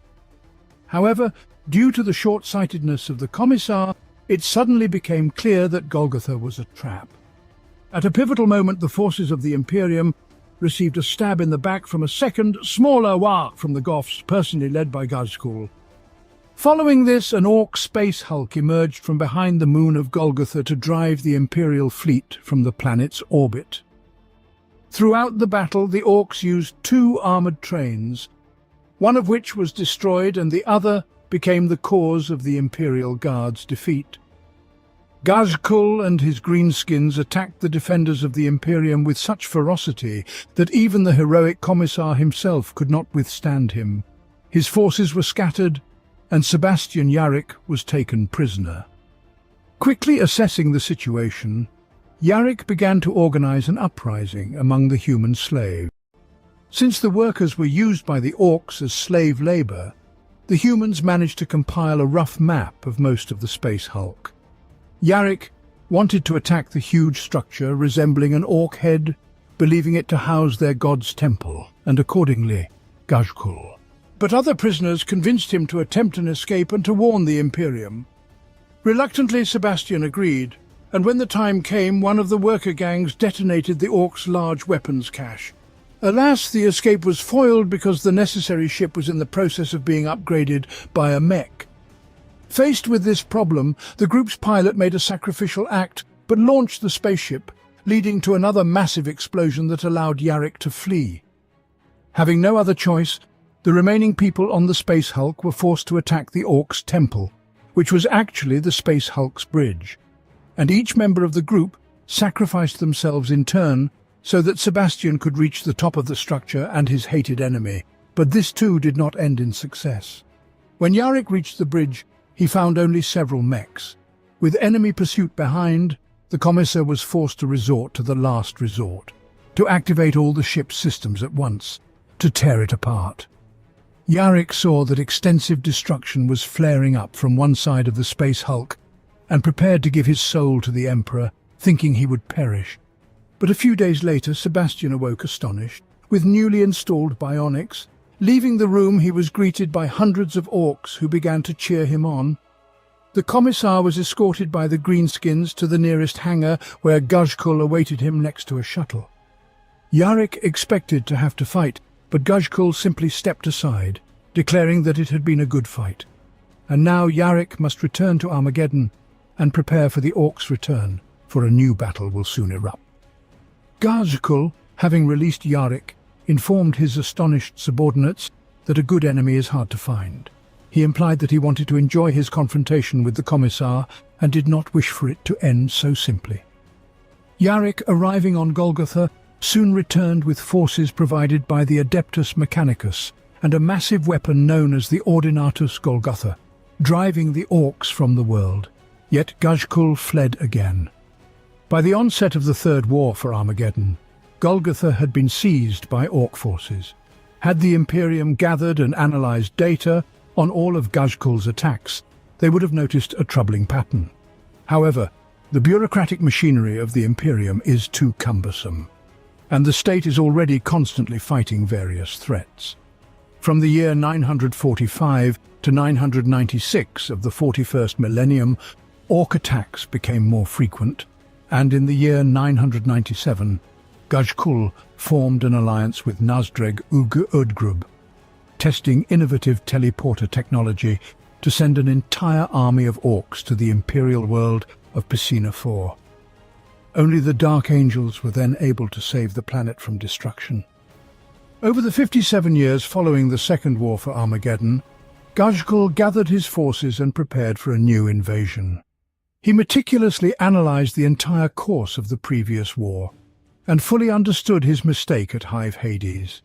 Speaker 1: However, due to the short-sightedness of the Commissar, it suddenly became clear that Golgotha was a trap. At a pivotal moment, the forces of the Imperium received a stab in the back from a second, smaller war from the Goths, personally led by Ghazghkull. Following this, an Orc space hulk emerged from behind the moon of Golgotha to drive the Imperial fleet from the planet's orbit. Throughout the battle, the Orcs used 2 armoured trains, one of which was destroyed and the other became the cause of the Imperial Guard's defeat. Ghazghkull and his greenskins attacked the defenders of the Imperium with such ferocity that even the heroic Commissar himself could not withstand him. His forces were scattered, and Sebastian Yarrick was taken prisoner. Quickly assessing the situation, Yarrick began to organize an uprising among the human slaves. Since the workers were used by the Orcs as slave labor, the humans managed to compile a rough map of most of the space hulk. Yarrick wanted to attack the huge structure resembling an Orc head, believing it to house their god's temple, and accordingly, Ghazghkull. But other prisoners convinced him to attempt an escape and to warn the Imperium. Reluctantly, Sebastian agreed, and when the time came, one of the worker gangs detonated the Orcs' large weapons cache. Alas, the escape was foiled because the necessary ship was in the process of being upgraded by a mech. Faced with this problem, the group's pilot made a sacrificial act but launched the spaceship, leading to another massive explosion that allowed Yarrick to flee. Having no other choice, the remaining people on the Space Hulk were forced to attack the Orcs' temple, which was actually the Space Hulk's bridge, and each member of the group sacrificed themselves in turn so that Sebastian could reach the top of the structure and his hated enemy, but this too did not end in success. When Yarrick reached the bridge, he found only several mechs. With enemy pursuit behind, the Commissar was forced to resort to the last resort, to activate all the ship's systems at once, to tear it apart. Yarrick saw that extensive destruction was flaring up from one side of the Space Hulk and prepared to give his soul to the Emperor, thinking he would perish. But a few days later, Sebastian awoke astonished. with newly installed bionics. Leaving the room, he was greeted by hundreds of orcs who began to cheer him on. The commissar was escorted by the greenskins to the nearest hangar where Ghazghkull awaited him next to a shuttle. Yarrick expected to have to fight, but Ghazghkull simply stepped aside, declaring that it had been a good fight. And now Yarrick must return to Armageddon and prepare for the orcs' return, for a new battle will soon erupt. Ghazghkull, having released Yarrick, informed his astonished subordinates that a good enemy is hard to find. He implied that he wanted to enjoy his confrontation with the commissar and did not wish for it to end so simply. Yarrick, arriving on Golgotha, soon returned with forces provided by the Adeptus Mechanicus and a massive weapon known as the Ordinatus Golgotha, driving the orcs from the world. Yet Ghazghkull fled again. By the onset of the Third War for Armageddon, Golgotha had been seized by orc forces. Had the Imperium gathered and analysed data on all of Ghazghkull's attacks, they would have noticed a troubling pattern. However, the bureaucratic machinery of the Imperium is too cumbersome, and the state is already constantly fighting various threats. From the year 945 to 996 of the 41st millennium, orc attacks became more frequent, and in the year 997, Ghazghkull formed an alliance with Nazdreg Udgrub, testing innovative teleporter technology to send an entire army of orcs to the imperial world of Piscina IV. Only the Dark Angels were then able to save the planet from destruction. Over the 57 years following the Second War for Armageddon, Ghazghkull gathered his forces and prepared for a new invasion. He meticulously analysed the entire course of the previous war, and fully understood his mistake at Hive Hades.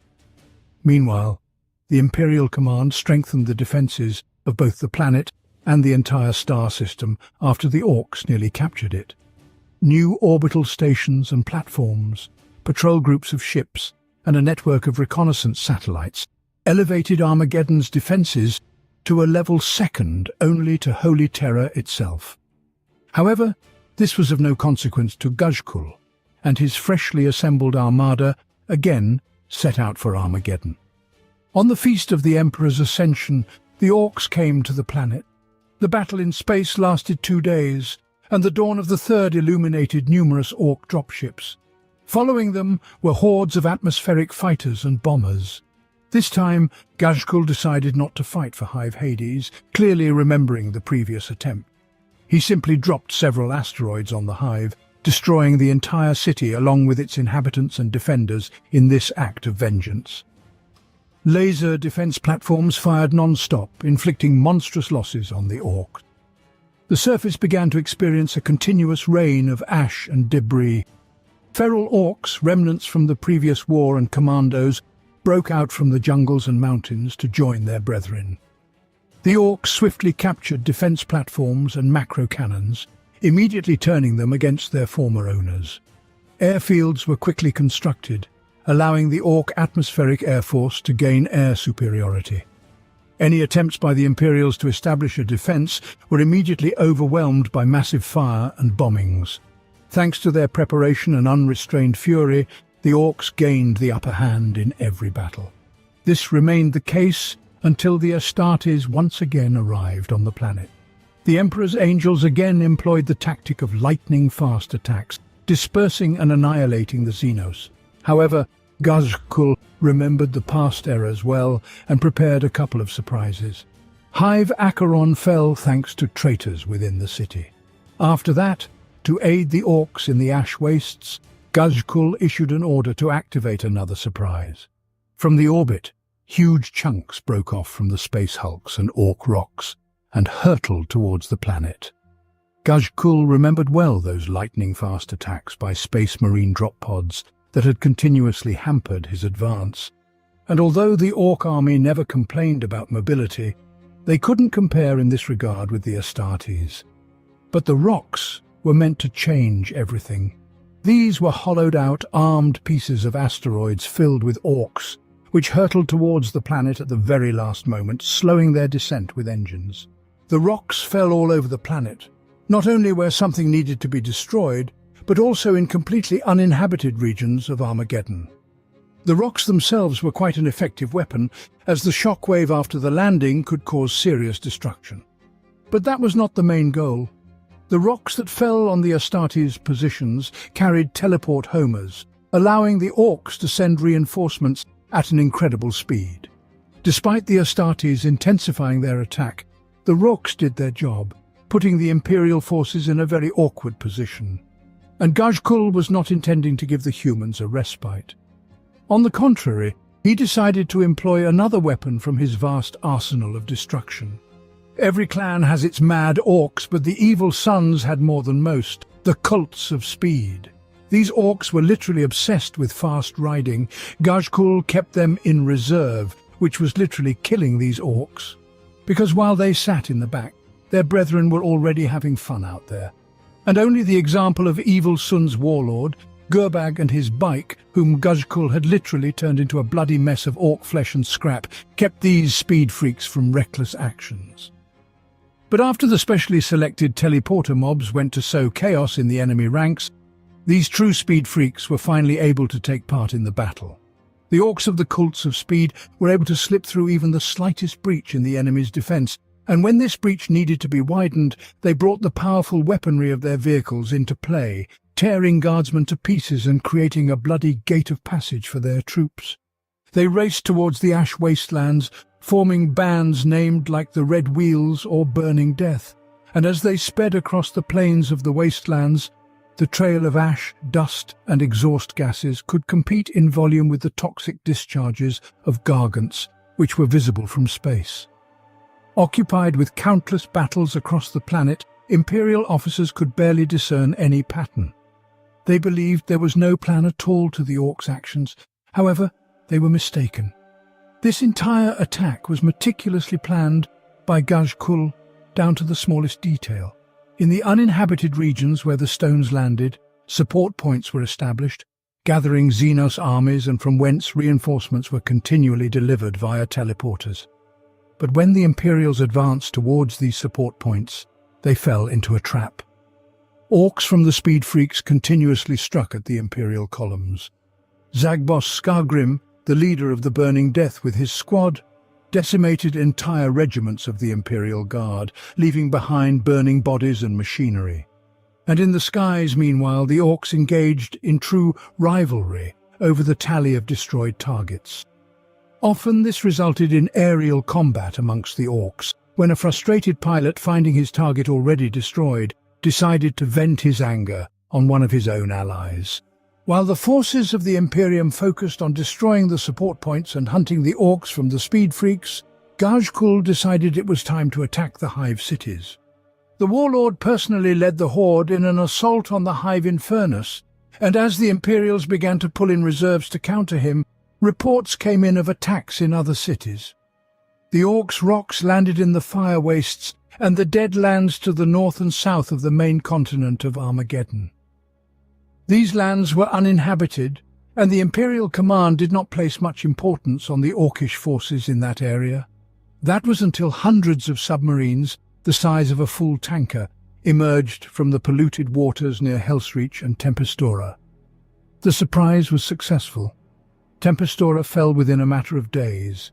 Speaker 1: Meanwhile, the Imperial Command strengthened the defences of both the planet and the entire star system after the orcs nearly captured it. New orbital stations and platforms, patrol groups of ships, and a network of reconnaissance satellites elevated Armageddon's defences to a level second only to Holy Terror itself. However, this was of no consequence to Ghazghkull, and his freshly assembled armada again set out for Armageddon. On the feast of the Emperor's Ascension, the orcs came to the planet. The battle in space lasted 2 days, and the dawn of the third illuminated numerous orc dropships. Following them were hordes of atmospheric fighters and bombers. This time, Ghazghkull decided not to fight for Hive Hades, clearly remembering the previous attempt. He simply dropped several asteroids on the Hive, destroying the entire city along with its inhabitants and defenders in this act of vengeance. Laser defense platforms fired non-stop, inflicting monstrous losses on the orcs. The surface began to experience a continuous rain of ash and debris. Feral orcs, remnants from the previous war and commandos, broke out from the jungles and mountains to join their brethren. The orcs swiftly captured defense platforms and macro cannons, immediately turning them against their former owners. Airfields were quickly constructed, allowing the orc atmospheric air force to gain air superiority. Any attempts by the Imperials to establish a defense were immediately overwhelmed by massive fire and bombings. Thanks to their preparation and unrestrained fury, the orcs gained the upper hand in every battle. This remained the case until the Astartes once again arrived on the planet. The Emperor's Angels again employed the tactic of lightning-fast attacks, dispersing and annihilating the Xenos. However, Ghazghkull remembered the past errors well and prepared a couple of surprises. Hive Acheron fell thanks to traitors within the city. After that, to aid the orcs in the ash wastes, Ghazghkull issued an order to activate another surprise. From the orbit, huge chunks broke off from the space hulks and orc rocks and hurtled towards the planet. Ghazghkull remembered well those lightning-fast attacks by space marine drop pods that had continuously hampered his advance. And although the orc army never complained about mobility, they couldn't compare in this regard with the Astartes. But the rocks were meant to change everything. These were hollowed-out, armed pieces of asteroids filled with orcs, which hurtled towards the planet at the very last moment, slowing their descent with engines. The rocks fell all over the planet, not only where something needed to be destroyed, but also in completely uninhabited regions of Armageddon. The rocks themselves were quite an effective weapon, as the shockwave after the landing could cause serious destruction. But that was not the main goal. The rocks that fell on the Astartes' positions carried teleport homers, allowing the orcs to send reinforcements at an incredible speed. Despite the Astartes intensifying their attack, the rocks did their job, putting the Imperial forces in a very awkward position. And Ghazghkull was not intending to give the humans a respite. On the contrary, he decided to employ another weapon from his vast arsenal of destruction. Every clan has its mad orcs, but the evil sons had more than most, the cults of speed. These orcs were literally obsessed with fast riding. Ghazghkull kept them in reserve, which was literally killing these orcs. Because while they sat in the back, their brethren were already having fun out there. And only the example of Evil Sun's warlord, Gurbag, and his bike, whom Ghazghkull had literally turned into a bloody mess of orc flesh and scrap, kept these speed freaks from reckless actions. But after the specially selected teleporter mobs went to sow chaos in the enemy ranks, these true speed freaks were finally able to take part in the battle. The orcs of the cults of speed were able to slip through even the slightest breach in the enemy's defense, and when this breach needed to be widened, they brought the powerful weaponry of their vehicles into play, tearing guardsmen to pieces and creating a bloody gate of passage for their troops. They raced towards the ash wastelands, forming bands named like the Red Wheels or Burning Death, and as they sped across the plains of the wastelands, the trail of ash, dust and exhaust gases could compete in volume with the toxic discharges of gargants, which were visible from space. Occupied with countless battles across the planet, Imperial officers could barely discern any pattern. They believed there was no plan at all to the orcs' actions. However, they were mistaken. This entire attack was meticulously planned by Ghazghkull down to the smallest detail. In the uninhabited regions where the stones landed, support points were established, gathering Xenos armies, and from whence reinforcements were continually delivered via teleporters. But when the Imperials advanced towards these support points, they fell into a trap. Orcs from the speed freaks continuously struck at the Imperial columns. Zagbos Skargrim, the leader of the Burning Death with his squad, decimated entire regiments of the Imperial Guard, leaving behind burning bodies and machinery. And in the skies, meanwhile, the orcs engaged in true rivalry over the tally of destroyed targets. Often this resulted in aerial combat amongst the orcs, when a frustrated pilot, finding his target already destroyed, decided to vent his anger on one of his own allies. While the forces of the Imperium focused on destroying the support points and hunting the orcs from the speed freaks, Ghazghkull decided it was time to attack the Hive cities. The warlord personally led the horde in an assault on the Hive Infernus, and as the Imperials began to pull in reserves to counter him, reports came in of attacks in other cities. The orcs' rocks landed in the fire wastes and the dead lands to the north and south of the main continent of Armageddon. These lands were uninhabited, and the Imperial command did not place much importance on the orcish forces in that area. That was until hundreds of submarines, the size of a full tanker, emerged from the polluted waters near Hellsreach and Tempestora. The surprise was successful. Tempestora fell within a matter of days,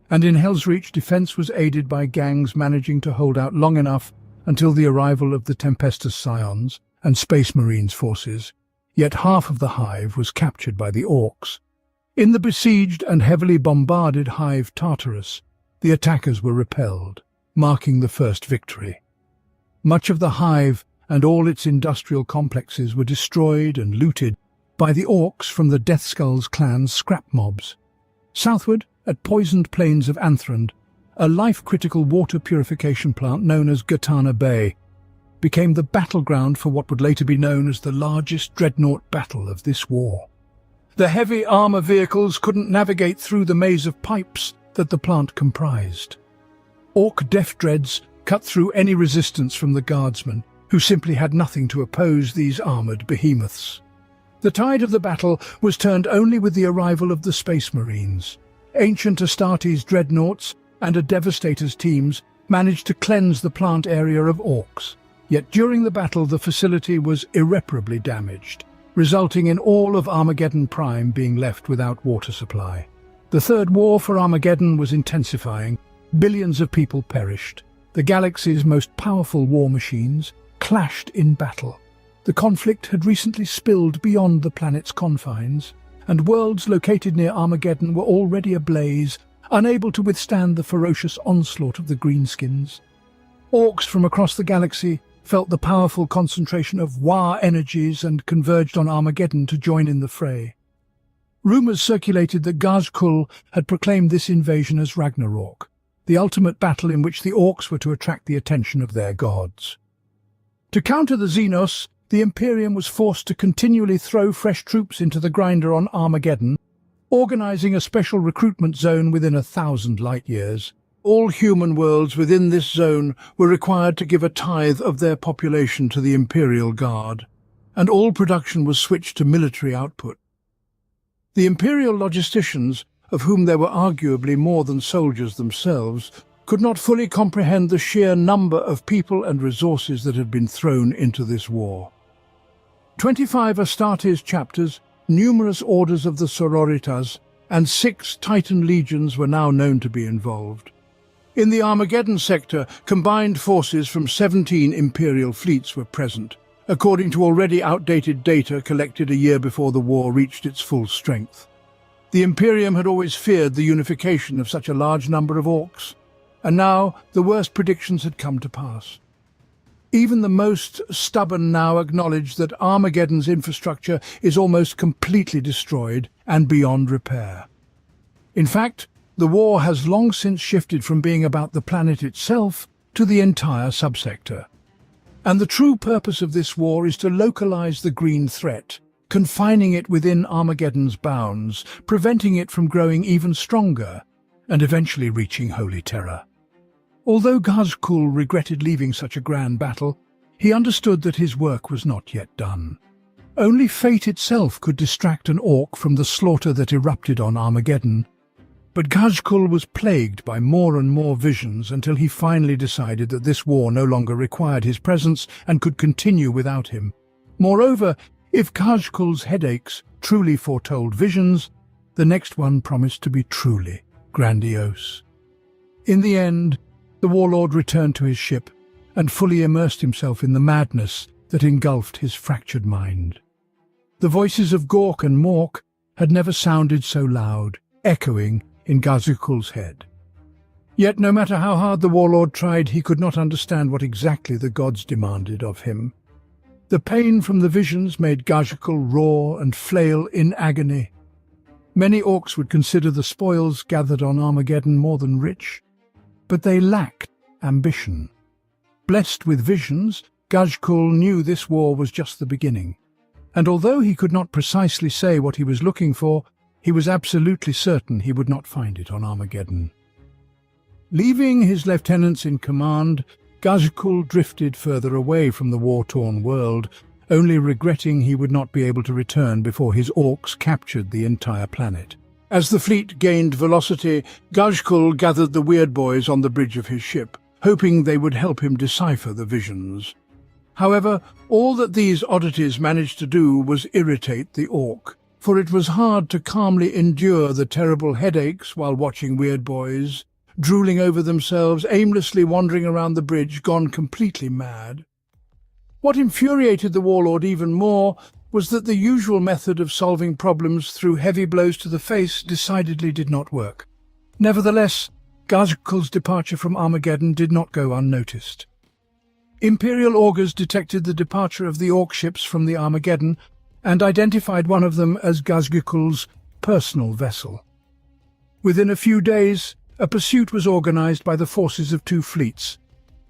Speaker 1: and in Hellsreach defense was aided by gangs managing to hold out long enough until the arrival of the Tempestus Scions and Space Marines forces. Yet half of the Hive was captured by the orcs. In the besieged and heavily bombarded Hive Tartarus, the attackers were repelled, marking the first victory. Much of the Hive and all its industrial complexes were destroyed and looted by the orcs from the Deathskull's clan's scrap mobs. Southward, at poisoned plains of Anthrond, a life-critical water purification plant known as Gatana Bay became the battleground for what would later be known as the largest dreadnought battle of this war. The heavy armor vehicles couldn't navigate through the maze of pipes that the plant comprised. Orc death dreads cut through any resistance from the guardsmen, who simply had nothing to oppose these armored behemoths. The tide of the battle was turned only with the arrival of the Space Marines. Ancient Astartes dreadnoughts and a Devastator's teams managed to cleanse the plant area of orcs. Yet during the battle, the facility was irreparably damaged. resulting in all of Armageddon Prime being left without water supply. The Third War for Armageddon was intensifying. Billions of people perished. The galaxy's most powerful war machines clashed in battle. The conflict had recently spilled beyond the planet's confines, and worlds located near Armageddon were already ablaze, unable to withstand the ferocious onslaught of the greenskins. Orcs from across the galaxy felt the powerful concentration of War energies and converged on Armageddon to join in the fray. Rumors circulated that Ghazghkull had proclaimed this invasion as Ragnarok, the ultimate battle in which the Orcs were to attract the attention of their gods. To counter the Xenos, the Imperium was forced to continually throw fresh troops into the grinder on Armageddon, organizing a special recruitment zone within 1,000 light-years. All human worlds within this zone were required to give a tithe of their population to the Imperial Guard, and all production was switched to military output. The Imperial logisticians, of whom there were arguably more than soldiers themselves, could not fully comprehend the sheer number of people and resources that had been thrown into this war. 25 Astartes chapters, numerous orders of the Sororitas, and 6 Titan legions were now known to be involved. In the Armageddon sector, combined forces from 17 Imperial fleets were present, according to already outdated data collected a year before the war reached its full strength. The Imperium had always feared the unification of such a large number of Orcs, and now the worst predictions had come to pass. Even the most stubborn now acknowledged that Armageddon's infrastructure is almost completely destroyed and beyond repair. In fact, the war has long since shifted from being about the planet itself to the entire subsector. And the true purpose of this war is to localize the green threat, confining it within Armageddon's bounds, preventing it from growing even stronger, and eventually reaching Holy Terror. Although Ghazghkull regretted leaving such a grand battle, he understood that his work was not yet done. Only fate itself could distract an Orc from the slaughter that erupted on Armageddon. But Ghazghkull was plagued by more and more visions until he finally decided that this war no longer required his presence and could continue without him. Moreover, if Ghazghkull's headaches truly foretold visions, the next one promised to be truly grandiose. In the end, the warlord returned to his ship and fully immersed himself in the madness that engulfed his fractured mind. The voices of Gork and Mork had never sounded so loud, echoing in Ghazghkull's head. Yet no matter how hard the warlord tried, he could not understand what exactly the gods demanded of him. The pain from the visions made Ghazghkull roar and flail in agony. Many Orcs would consider the spoils gathered on Armageddon more than rich, but they lacked ambition. Blessed with visions, Ghazghkull knew this war was just the beginning, and although he could not precisely say what he was looking for, he was absolutely certain he would not find it on Armageddon. Leaving his lieutenants in command, Ghazghkull drifted further away from the war-torn world, only regretting he would not be able to return before his Orcs captured the entire planet. As the fleet gained velocity, Ghazghkull gathered the Weird Boys on the bridge of his ship, hoping they would help him decipher the visions. However, all that these oddities managed to do was irritate the Orc, for it was hard to calmly endure the terrible headaches while watching Weird Boys, drooling over themselves, aimlessly wandering around the bridge, gone completely mad. What infuriated the warlord even more was that the usual method of solving problems through heavy blows to the face decidedly did not work. Nevertheless, Ghazghkull's departure from Armageddon did not go unnoticed. Imperial augurs detected the departure of the Orc ships from the Armageddon and identified one of them as Ghazghkull's personal vessel. Within a few days, a pursuit was organized by the forces of 2 fleets,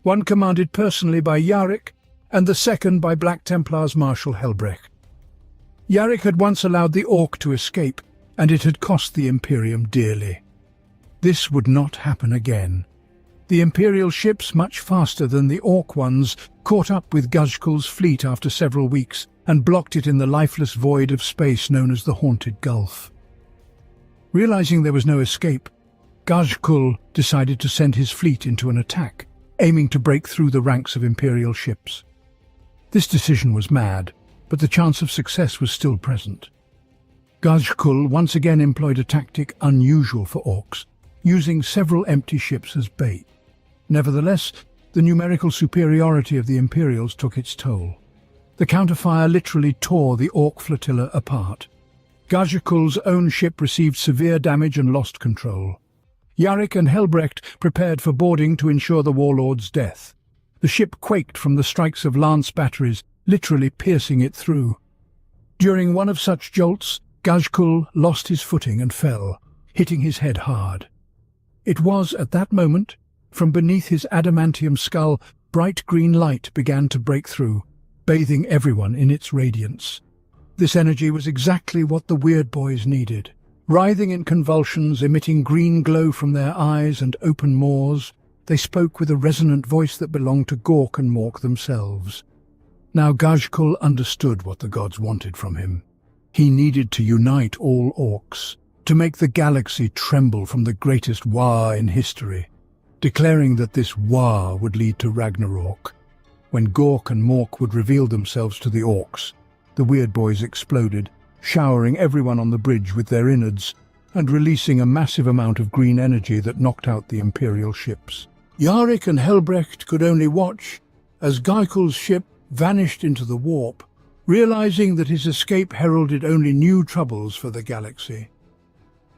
Speaker 1: one commanded personally by Yarrick and the second by Black Templars Marshal Helbrecht. Yarrick had once allowed the Orc to escape, and it had cost the Imperium dearly. This would not happen again. The Imperial ships, much faster than the Orc ones, caught up with Ghazghkull's fleet after several weeks and blocked it in the lifeless void of space known as the Haunted Gulf. Realizing there was no escape, Ghazghkull decided to send his fleet into an attack, aiming to break through the ranks of Imperial ships. This decision was mad, but the chance of success was still present. Ghazghkull once again employed a tactic unusual for orcs, using several empty ships as bait. Nevertheless, the numerical superiority of the Imperials took its toll. The counterfire literally tore the orc flotilla apart. Ghazghkull's own ship received severe damage and lost control. Yarrick and Helbrecht prepared for boarding to ensure the warlord's death. The ship quaked from the strikes of lance batteries, literally piercing it through. During one of such jolts, Ghazghkull lost his footing and fell, hitting his head hard. It was at that moment, from beneath his adamantium skull, bright green light began to break through, bathing everyone in its radiance. This energy was exactly what the Weird Boys needed. Writhing in convulsions, emitting green glow from their eyes and open maws, they spoke with a resonant voice that belonged to Gork and Mork themselves. Now Ghazghkull understood what the gods wanted from him. He needed to unite all orcs, to make the galaxy tremble from the greatest war in history, declaring that this war would lead to Ragnarok. When Gork and Mork would reveal themselves to the orcs, the Weird Boys exploded, showering everyone on the bridge with their innards and releasing a massive amount of green energy that knocked out the Imperial ships. Yarrick and Helbrecht could only watch as Ghazghkull's ship vanished into the warp, realizing that his escape heralded only new troubles for the galaxy.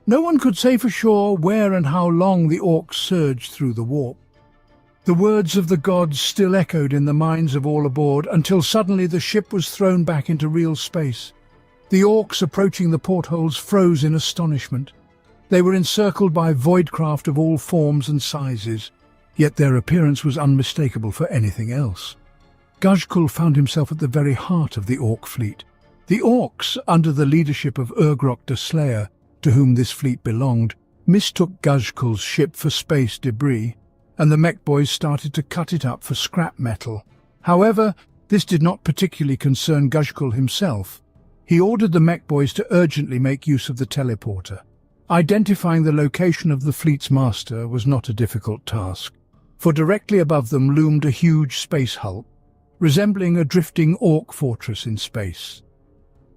Speaker 1: No one could say for sure where and how long the orcs surged through the warp. The words of the gods still echoed in the minds of all aboard until suddenly the ship was thrown back into real space. The orcs approaching the portholes froze in astonishment. They were encircled by voidcraft of all forms and sizes, yet their appearance was unmistakable for anything else. Ghazghkull found himself at the very heart of the orc fleet. The orcs, under the leadership of Urgrok the Slayer, to whom this fleet belonged, mistook Ghazghkull's ship for space debris, and the mech boys started to cut it up for scrap metal. However, this did not particularly concern Ghazghkull himself. He ordered the mech boys to urgently make use of the teleporter. Identifying the location of the fleet's master was not a difficult task, for directly above them loomed a huge space hulk, resembling a drifting orc fortress in space.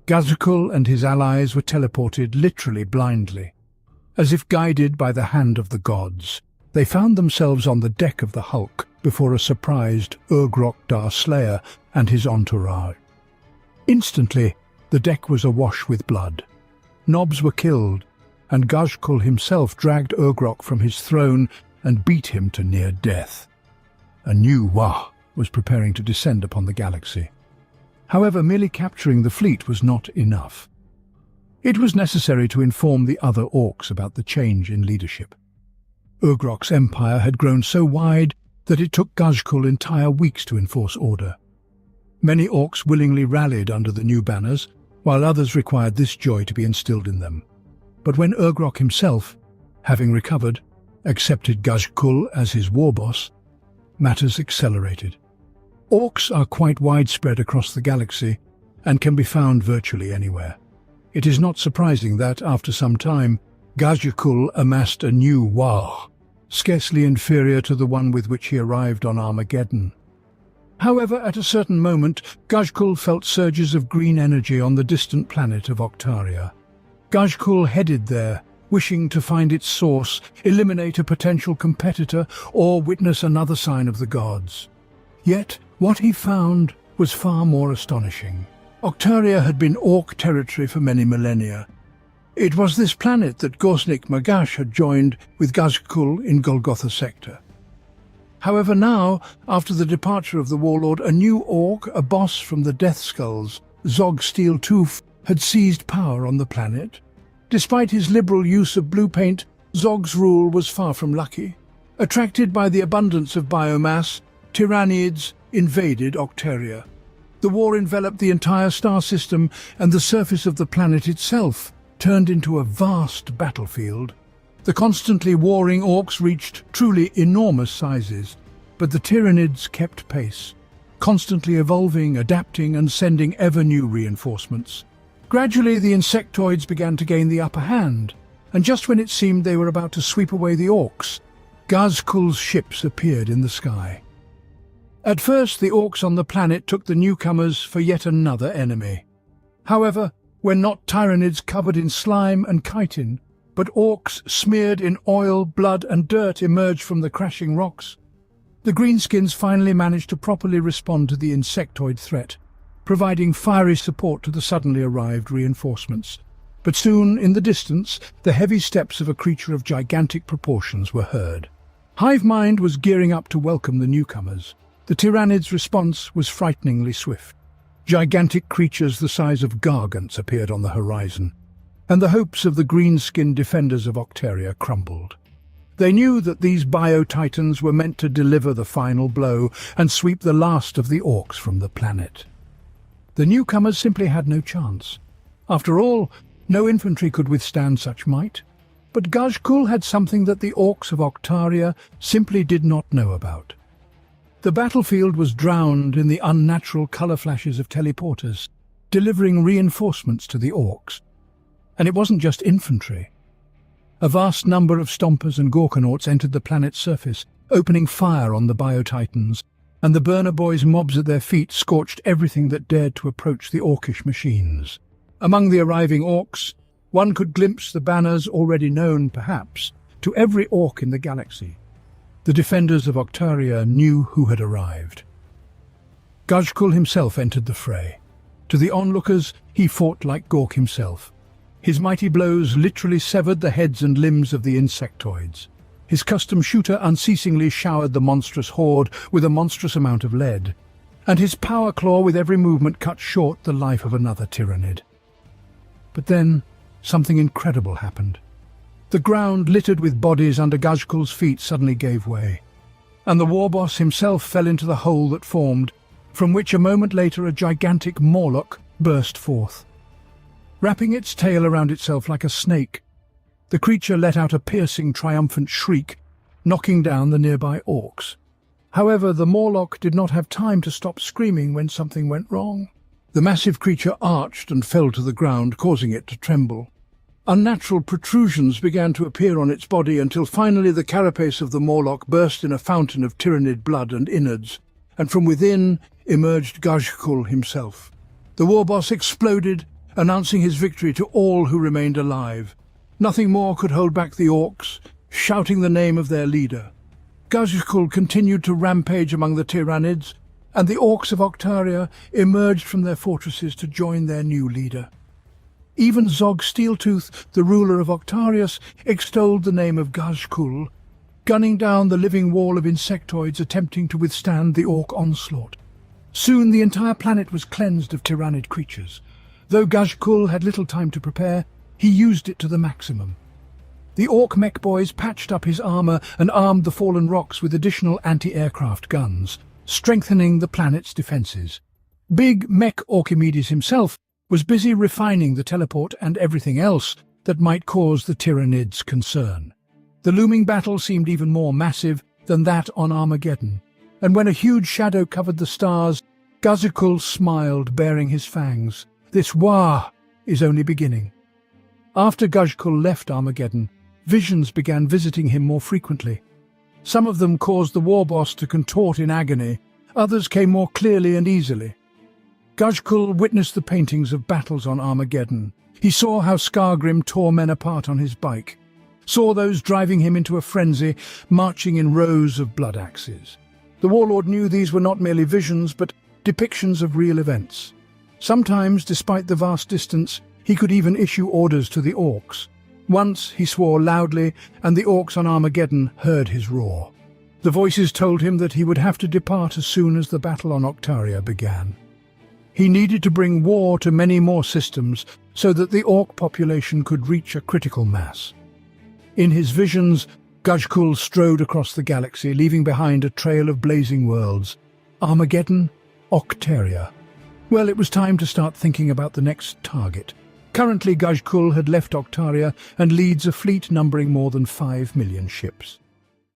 Speaker 1: Ghazghkull and his allies were teleported literally blindly. As if guided by the hand of the gods, they found themselves on the deck of the hulk before a surprised Urgrok the Slayer and his entourage. Instantly, the deck was awash with blood. Nobs were killed, and Ghazghkull himself dragged Urgrok from his throne and beat him to near death. A new Wah was preparing to descend upon the galaxy. However, merely capturing the fleet was not enough. It was necessary to inform the other orcs about the change in leadership. Urgrok's empire had grown so wide that it took Ghazghkull entire weeks to enforce order. Many orcs willingly rallied under the new banners, while others required this joy to be instilled in them. But when Urgrok himself, having recovered, accepted Ghazghkull as his war boss, matters accelerated. Orcs are quite widespread across the galaxy and can be found virtually anywhere. It is not surprising that, after some time, Ghazghkull amassed a new Wah, scarcely inferior to the one with which he arrived on Armageddon. However, at a certain moment, Ghazghkull felt surges of green energy on the distant planet of Octaria. Ghazghkull headed there, wishing to find its source, eliminate a potential competitor, or witness another sign of the gods. Yet, what he found was far more astonishing. Octaria had been orc territory for many millennia. It was this planet that Gorsnik Magash had joined with Ghazghkull in Golgotha Sector. However now, after the departure of the warlord, a new orc, a boss from the Death Skulls, Zog Steeltooth, had seized power on the planet. Despite his liberal use of blue paint, Zog's rule was far from lucky. Attracted by the abundance of biomass, Tyranids invaded Octaria. The war enveloped the entire star system, and the surface of the planet itself turned into a vast battlefield. The constantly warring orcs reached truly enormous sizes, but the Tyranids kept pace, constantly evolving, adapting, and sending ever-new reinforcements. Gradually, the insectoids began to gain the upper hand, and just when it seemed they were about to sweep away the orcs, Ghazghkull's ships appeared in the sky. At first, the orcs on the planet took the newcomers for yet another enemy. However, when not tyrannids covered in slime and chitin, but orcs smeared in oil, blood and dirt emerged from the crashing rocks, the greenskins finally managed to properly respond to the insectoid threat, providing fiery support to the suddenly arrived reinforcements. But soon, in the distance, the heavy steps of a creature of gigantic proportions were heard. Hive Mind was gearing up to welcome the newcomers. The tyrannid's response was frighteningly swift. Gigantic creatures the size of gargants appeared on the horizon, and the hopes of the green-skinned defenders of Octaria crumbled. They knew that these bio-titans were meant to deliver the final blow and sweep the last of the orcs from the planet. The newcomers simply had no chance. After all, no infantry could withstand such might. But Ghazghkull had something that the orcs of Octaria simply did not know about. The battlefield was drowned in the unnatural colour flashes of teleporters, delivering reinforcements to the orcs. And it wasn't just infantry. A vast number of stompers and Gorkanauts entered the planet's surface, opening fire on the bio-titans, and the burner boys' mobs at their feet scorched everything that dared to approach the orcish machines. Among the arriving orcs, one could glimpse the banners already known, perhaps, to every orc in the galaxy. The defenders of Octaria knew who had arrived. Ghazghkull himself entered the fray. To the onlookers, he fought like Gork himself. His mighty blows literally severed the heads and limbs of the insectoids. His custom shooter unceasingly showered the monstrous horde with a monstrous amount of lead, and his power claw with every movement cut short the life of another tyrannid. But then, something incredible happened. The ground littered with bodies under Ghazghkull's feet suddenly gave way, and the warboss himself fell into the hole that formed, from which a moment later a gigantic Morlock burst forth. Wrapping its tail around itself like a snake, the creature let out a piercing, triumphant shriek, knocking down the nearby orcs. However, the Morlock did not have time to stop screaming when something went wrong. The massive creature arched and fell to the ground, causing it to tremble. Unnatural protrusions began to appear on its body until finally the carapace of the Morlock burst in a fountain of tyrannid blood and innards, and from within emerged Ghazghkull himself. The warboss exploded, announcing his victory to all who remained alive. Nothing more could hold back the orcs, shouting the name of their leader. Ghazghkull continued to rampage among the tyrannids, and the orcs of Octaria emerged from their fortresses to join their new leader. Even Zog Steeltooth, the ruler of Octarius, extolled the name of Ghazghkull, gunning down the living wall of insectoids attempting to withstand the orc onslaught. Soon the entire planet was cleansed of tyrannid creatures. Though Ghazghkull had little time to prepare, he used it to the maximum. The orc mech boys patched up his armor and armed the fallen rocks with additional anti-aircraft guns, strengthening the planet's defenses. Big Mech Orchimedes himself was busy refining the teleport and everything else that might cause the tyrannids concern. The looming battle seemed even more massive than that on Armageddon, and when a huge shadow covered the stars, Ghazghkull smiled, baring his fangs. This war is only beginning. After Ghazghkull left Armageddon, visions began visiting him more frequently. Some of them caused the warboss to contort in agony, others came more clearly and easily. Ghazghkull witnessed the paintings of battles on Armageddon. He saw how Skargrim tore men apart on his bike, saw those driving him into a frenzy, marching in rows of blood axes. The warlord knew these were not merely visions, but depictions of real events. Sometimes, despite the vast distance, he could even issue orders to the orcs. Once he swore loudly, and the orcs on Armageddon heard his roar. The voices told him that he would have to depart as soon as the battle on Octaria began. He needed to bring war to many more systems so that the orc population could reach a critical mass. In his visions, Ghazghkull strode across the galaxy, leaving behind a trail of blazing worlds. Armageddon, Octaria. Well, it was time to start thinking about the next target. Currently, Ghazghkull had left Octaria and leads a fleet numbering more than 5 million ships.